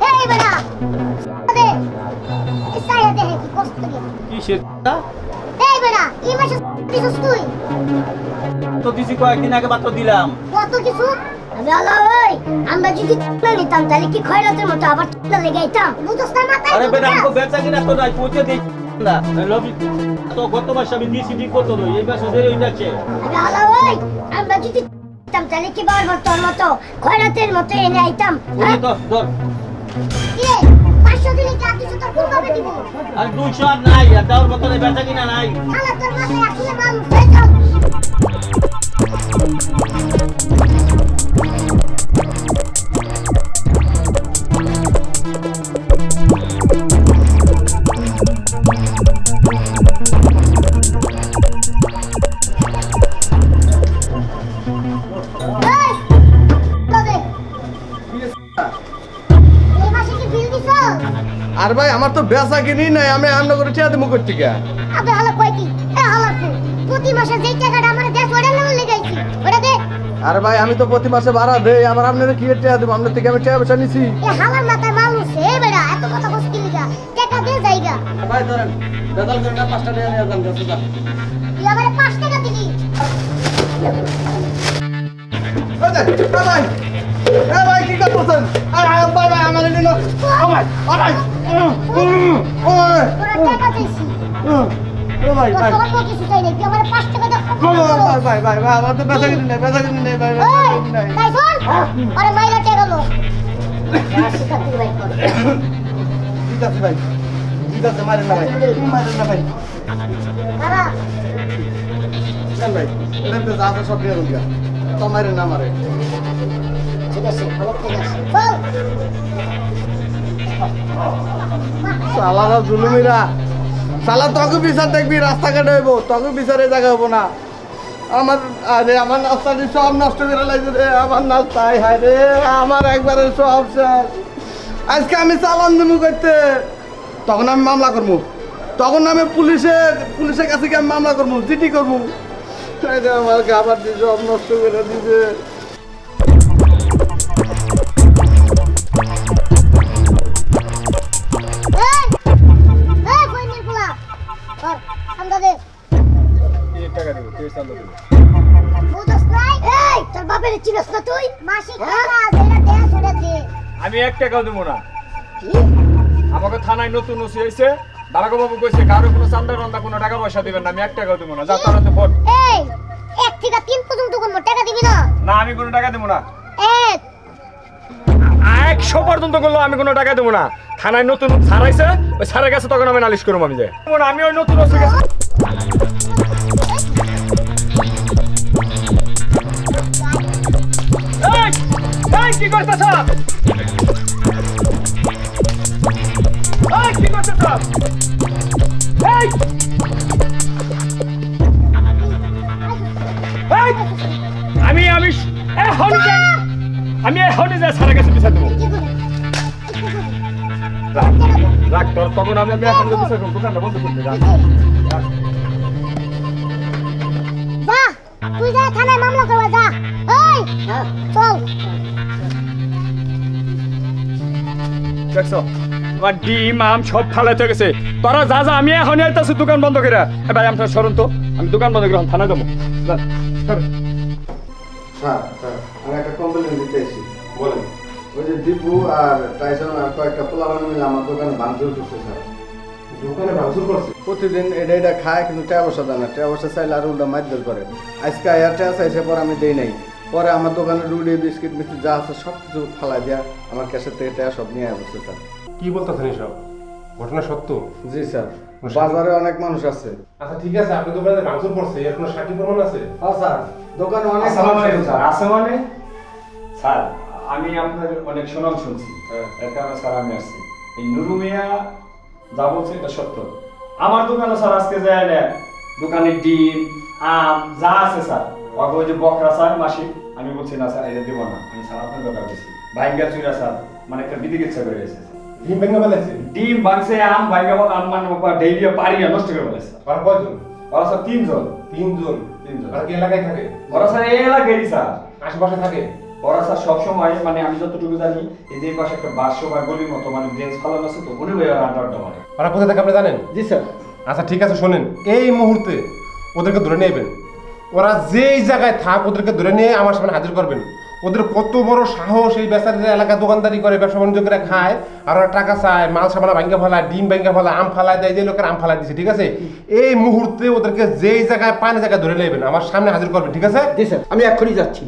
এই বেটা দে এসাইয়া দে কি কষ্ট লাগে। কিসের? এই বেটা এই মাসে দিছস তুই। তো দিছি কয়েকদিন আগে মাত্র দিলাম। কত কিছু। আমি আল্লাহ ওই আমরা যদি না নিতাম তাহলে কি খয়রাতের মতো আবার লেগে আইতাম। বুঝছস না মাথায়? আরে বেটা আমাকে বেচা কিনা তো নাই, পৌঁছে দেই না। লবি তো গত মাসে আমি দিছি ঠিক করতে লই, এই মাসে দেরি হয়ে যাচ্ছে। আমি আল্লাহ ওই আমরা যদি নিতাম তাহলে কি বারবার তোর মতো খয়রাতের মতো এনে আইতাম। ওই ধর ধর। কি 500 দিলে কি আপনি তো কোন ভাবে দিব? আর 200 আর নাই, আর দেওয়ার মতো বেচা কিনা নাই। শালা তোর মাথায় আসলে মানুষ এই চল। আর ভাই আমার তো বেচা কিনি নাই, আমি রান্না করে টিয়া দেবো করতে গিয়া। আবে হালা কই কি? এ হালা কো প্রতি মাসে যেই টাকাটা আমারে দেশ ওড়া না লাগাইছি ওটা দে। আর ভাই আমি তো প্রতি মাসে ভাড়া দেই, আমার আপনারা কি টিয়া দেবো? আপনার থেকে আমি টিয়া পয়সা নিছি। এ হালার মাথায় মানুষ এ বেড়া এত কথা কষ্ট কি লিগা টাকা দে ভাই ধরেন বেদাল করে না 5 টাকা নিয়ে যান কাছে যান তুই আমারে 5 টাকা দিলি ভাই কি করতেছেন ভাই ভাই আমার নিন ভাই ভাই তোরা টাকা দিছিস ভাই তোর ভাই কোনো কিছু চাই না তুই আমারে 5 টাকা দে ভাই ভাই ভাই আমার তো বেচা কিনে নেই ভাই তাই শোন আরে মাইরা টাকা লো আসি কা তুই ভাই কর ঠিক আছে ভাই ঠিক আছে মারেন না ভাই খারা জান ভাই এটা তো যা সব দিয়ে রুগা তো মারেন না মারে ঠিক আছে ভালো ঠিক আছে চল সালারা জুলুমিরা সালা তোকে বিচার দেখবি রাস্তাঘাটে হইব তোকে বিচারে জায়গা হবো না আমার আরে আমার নাস্তাটি সব নষ্ট করে লাগছে রে আমার নাস্তাই হায় রে আমার একবারে সব শেষ আজকে আমি চালান দেবো করতে তখন আমি মামলা করবো তখন আমি পুলিশের কাছে গিয়ে আমি মামলা করবো চিঠি করবো আমার খাবার দিয়ে সব নষ্ট করে দিছে এই কইনি পোলা কর আমদা দে টাকা দেবো তুই চান্দা দেবো বুঝছ নাই এই তোর বাপের চিনস না তুই মাসি খানা যেটা দেয়া সেটা দে আমি 1 টাকাও দেবো না আমাকে থানায় নতুন ওসি হয়েছে বাবু কইছে কারো কোনো চান্দা রন্দা কোনো টাকা পয়সা দিবেন না আমি 1 টাকাও দেবো না যা তারা তো ফোন এই 1 থেকে 3 পর্যন্ত কোন টাকা দিবি না না আমি কোনো টাকা দেবো না 1 100 পর্যন্ত করলো আমি কোনো টাকা দেবো না থানায় নতুন ছাড়াইছে ওই ছাড়ের কাছে তখন আমি নালিশ করবো আমি যে আমি ওই নতুন ওসি কাছে এই কি করতেছ এই কি করতেছ এই এই আমি এখনই যা ছাড়ের কাছে বিচার দেবো রাখ তোর তখন আমি এখন বিচার করবো দোকানটা বন্ধ করতে রাখ যা তুই যা থানায় মামলা করবা যা এই চল দেখছো আমার ডিম আম সব ফালাইতে গেছে তোরা যা যা আমি এখনই আইতাছি দোকান বন্ধ করে ভাই আমার সরুন তো আমি দোকান বন্ধ করে থানায় যাবো স্যার আমি একটা কমপ্লেন দিতে এসেছি বলেন ওই যে দীপু আর টাইসন আর কয়েকটা পোলাপান মিলে আমার দোকানে ভাঙচুর করছে স্যার দোকানে ভাঙচুর করছে প্রতিদিন এটা খায় কিন্তু টাকা পয়সা দেয় না টাকা পয়সা চাইলে আর উল্টা মারধর করে আজকে আয়ার টাকা চাইছে পরে আমি দেই নাই পরে আমার দোকানে রুটি বিস্কিট মিস্কিট যা আছে সব কিছু ফালাই দিয়া আমার ক্যাশের থেকে টাকা সব নিয়ে বসছে স্যার কি বলতেছেন এসব ঘটনা সত্য? জি স্যার বাজারে অনেক মানুষ আছে আচ্ছা ঠিক আছে আপনি দোকানে ভাঙচুর করছে এর কোনো সাক্ষী প্রমাণ আছে? হ্যাঁ স্যার দোকানে অনেক আসসালামু মানুষ আলাইকুম আছে। স্যার আছে মানে স্যার আমি আপনার অনেক সুনাম শুনছি এর কারণে স্যার আমি আসছি এই নুরু মিয়া যা বলছে এটা সত্য আমার দোকানে স্যার আজকে যায় না দোকানে ডিম আম যা আছে স্যার ওই যে বকরা স্যার মাসি আমি বলছি না স্যার এটা দেবো না আমি স্যার আপনার দোকান গেছি ভাইঙ্গা চুরা স্যার মানে একটা বিধি ইচ্ছা করে গেছে ডিম ভেঙে ফেলেছে? ডিম ভাঙছে আম ভাইঙ্গা আম মানে ডেইলি পারিয়া নষ্ট করে ফেলেছে আর কয়জন? ওরা স্যার তিনজন তিনজন আর কি এলাকায় থাকে? ওরা স্যার এই এলাকারই স্যার আশেপাশে থাকে? ওরা স্যার সবসময় মানে আমি যতটুকু জানি এই যে পাশে একটা বাস বা গলির মতো মানে বেঞ্চ ফালানো আছে তো মনে হয় ওরা আড্ডা মারে ওরা কোথায় থাকে আপনি জানেন? জি স্যার আচ্ছা ঠিক আছে শোনেন এই মুহূর্তে ওদেরকে ধরে নেবেন ওরা যেই জায়গায় থাক ওদেরকে ধরে নিয়ে আমার সামনে হাজির করবেন ওদের কত বড় সাহস এই বেচারিরা এলাকা দোকানদারি করে ব্যবসা বাণিজ্য করে খায় আর ওরা টাকা চায় মাল সামানা ভাঙ্গা ফেলায় ডিম ভাঙ্গা ফেলায় আম ফালায় দেয় যে লোকের আম ফালায় দিচ্ছে ঠিক আছে এই মুহূর্তে ওদেরকে যেই জায়গায় পায় জায়গায় ধরে নেবেন আমার সামনে হাজির করবেন ঠিক আছে? জি স্যার আমি এখনই যাচ্ছি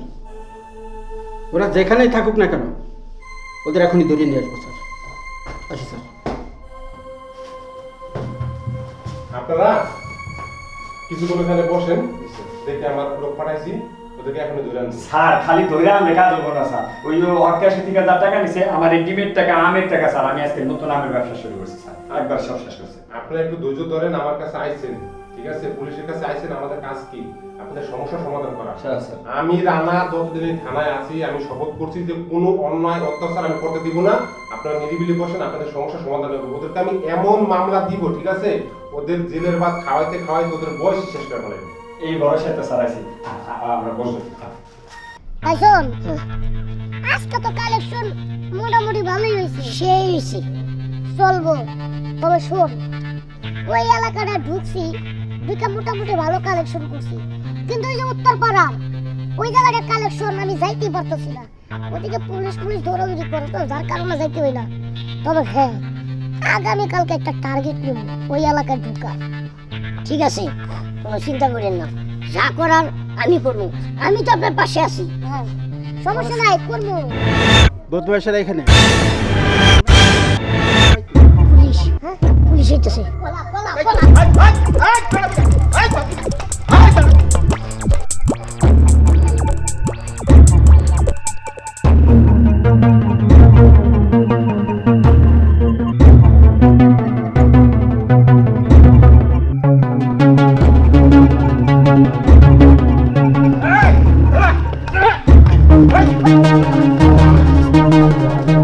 ওরা যেখানেই থাকুক না কেন ওদের এখনই ধরিয়ে নিয়ে আসবো স্যার আসি স্যার আপনারা কিছুক্ষণ এখানে বসেন দেখে আমার লোক পাঠাইছি ওদেরকে এখনই ধরে আনছি স্যার খালি ধরে আনলে কাজ হবো না স্যার ওই অর্কাশি থেকে যা টাকা নিছে আমার এই ডিমের টাকা আমের টাকা স্যার আমি আজকে নতুন আমের ব্যবসা শুরু করছি স্যার একবার সব শেষ করছে আপনারা একটু ধৈর্য ধরেন আমার কাছে আইছেন ঠিক আছে পুলিশের কাছে আইছেন আমাদের কাজ কি আপনাদের সমস্যার সমাধান করা আমি রানা যতদিন থানায় আছি আমি শপথ করছি যে কোনো অন্যায় অত্যাচার আমি করতে দিব না আপনারা নিরিবিলি বসেন আপনাদের সমস্যার সমাধান হবে ওদেরকে আমি এমন মামলা দিব ঠিক আছে ওদের জেলের ভাত খাওয়াইতে খাওয়াইতে ওদের বয়স শেষ করে ফেলে এই ভরসাতে স্যার আছি আমরা বলবো আইসন আজকে তো কালেকশন মোটামুটি ভালোই হয়েছে সেই হয়েছে চলবো তবে শোন ওই এলাকাটা ঢুকছি, ঢুকে মোটামুটি ভালো কালেকশন করছি, কিন্তু ওই যে উত্তরপাড়া ওই জায়গাটার কালেকশন আমি যাইতেই পারতেছি না। ওদিকে পুলিশ দৌড়াদৌড়ি করে, তো যার কারণে যাইতে হয় না। তবে হ্যাঁ, আগামীকালকে একটা টার্গেট নেব ওই এলাকায় ঢুকার। ঠিক আছে, কোনো চিন্তা করেন না, যা করার আমি করবো। আমি তো আপনার পাশে আছি। হ্যাঁ, সমস্যা নাই, করবো। বদমাইশেরা এখানে পুলিশ, হ্যাঁ পুলিশ হইতেছে।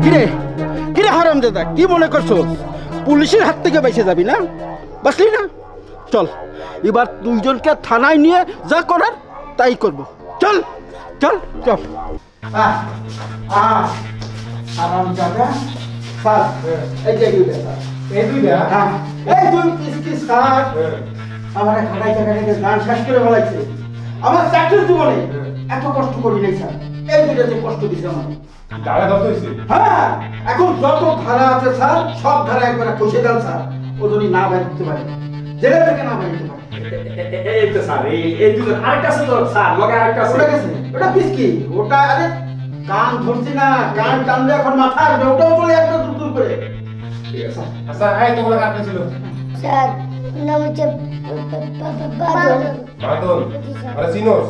কিরে কিরে হারামজাদা, কি মনে করছো পুলিশের হাত থেকে বেঁচে যাবি না? বাঁচলি না? চল এবার দুইজনকে থানায় নিয়ে যা করার তাই করব। চল চল চল। হারামজাদা স্যার, এই যে দুইটা স্যার, এই দুইটা, হ্যাঁ এই দুই পিস স্যার আমার খাটাইতে খাটাইতে গান শেষ করে বলাইছে। আমার চাকরির জীবনে এত কষ্ট করি নাই স্যার, এই দুইটা যে কষ্ট দিছে আমার। দাঁড়া দাও তো হইছে। হ্যাঁ, এখন যত ধারা আছে স্যার সব ধারা একবার কষে দেন স্যার, ও যদি না বাইরে দিতে পারে, জেলে থেকে না বাইরে দিতে পারে। এই তো স্যার, এই দুজন আরেকটা আছে তো স্যার, লগে আরেকটা আছে। ওটা গেছে, ওটা পিস কি? ওটা আরে কান ধরছি না, কান টানলে এখন মাথা আসবে, ওটাও চলে একটা দূর দূর করে। ঠিক আছে আচ্ছা, এই তোমার কাছে ছিল স্যার, নাম হচ্ছে বাদল। বাদল, আরে চিনোস?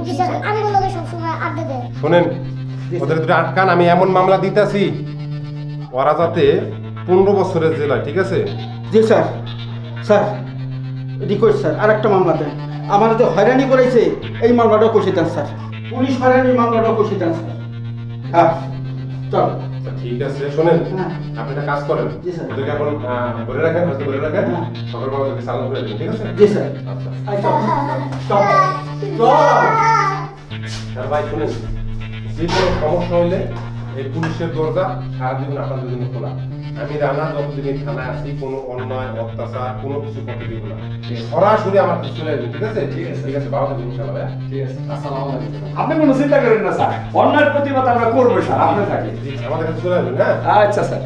জি স্যার, আমি বললাম সবসময় আড্ডা দেয়। শোনেন, ওদের দুটো আটকান, আমি এমন মামলা দিতেছি ওরা যাতে 15 বছরের জেল হয়, ঠিক আছে? জি স্যার। স্যার রিকোয়েস্ট স্যার, আর একটা মামলা দেন। আমার যে হয়রানি করেছে এই মামলাটাও কষে দেন স্যার, পুলিশ হয়রানির মামলাটাও কষে দেন স্যার। হ্যাঁ চল। আচ্ছা, ঠিক আছে। শোনেন, হ্যাঁ। আপনি একটা কাজ করেন, জি স্যার। ওদেরকে এখন ধরে রাখেন, হয়তো ধরে রাখেন, হ্যাঁ। সকালবেলা ওদেরকে চালান করে দেবেন, ঠিক আছে? জি স্যার। আচ্ছা আই চল চল চল। আর ভাই শুনেন, যে কোনো সমস্যা হইলে এই পুলিশের দরজা সারাদিন আপনাদের জন্য খোলা। আমি রানা যতদিন এই থানায় আছি, কোনো অন্যায় অত্যাচার কোনো কিছু করতে দিব না, সরাসরি আমার কাছে চলে আসবেন, ঠিক আছে? ঠিক আছে, ঠিক আছে, ভালো থাকবেন ইনশাআল্লাহ ভাইয়া। ঠিক আছে, আসসালামু আলাইকুম। আপনি কোনো চিন্তা করেন না স্যার, অন্যায়ের প্রতিবাদ আমরা করবো স্যার, আপনি থাকি। জি, আমাদের কাছে চলে আসবেন। হ্যাঁ আচ্ছা স্যার।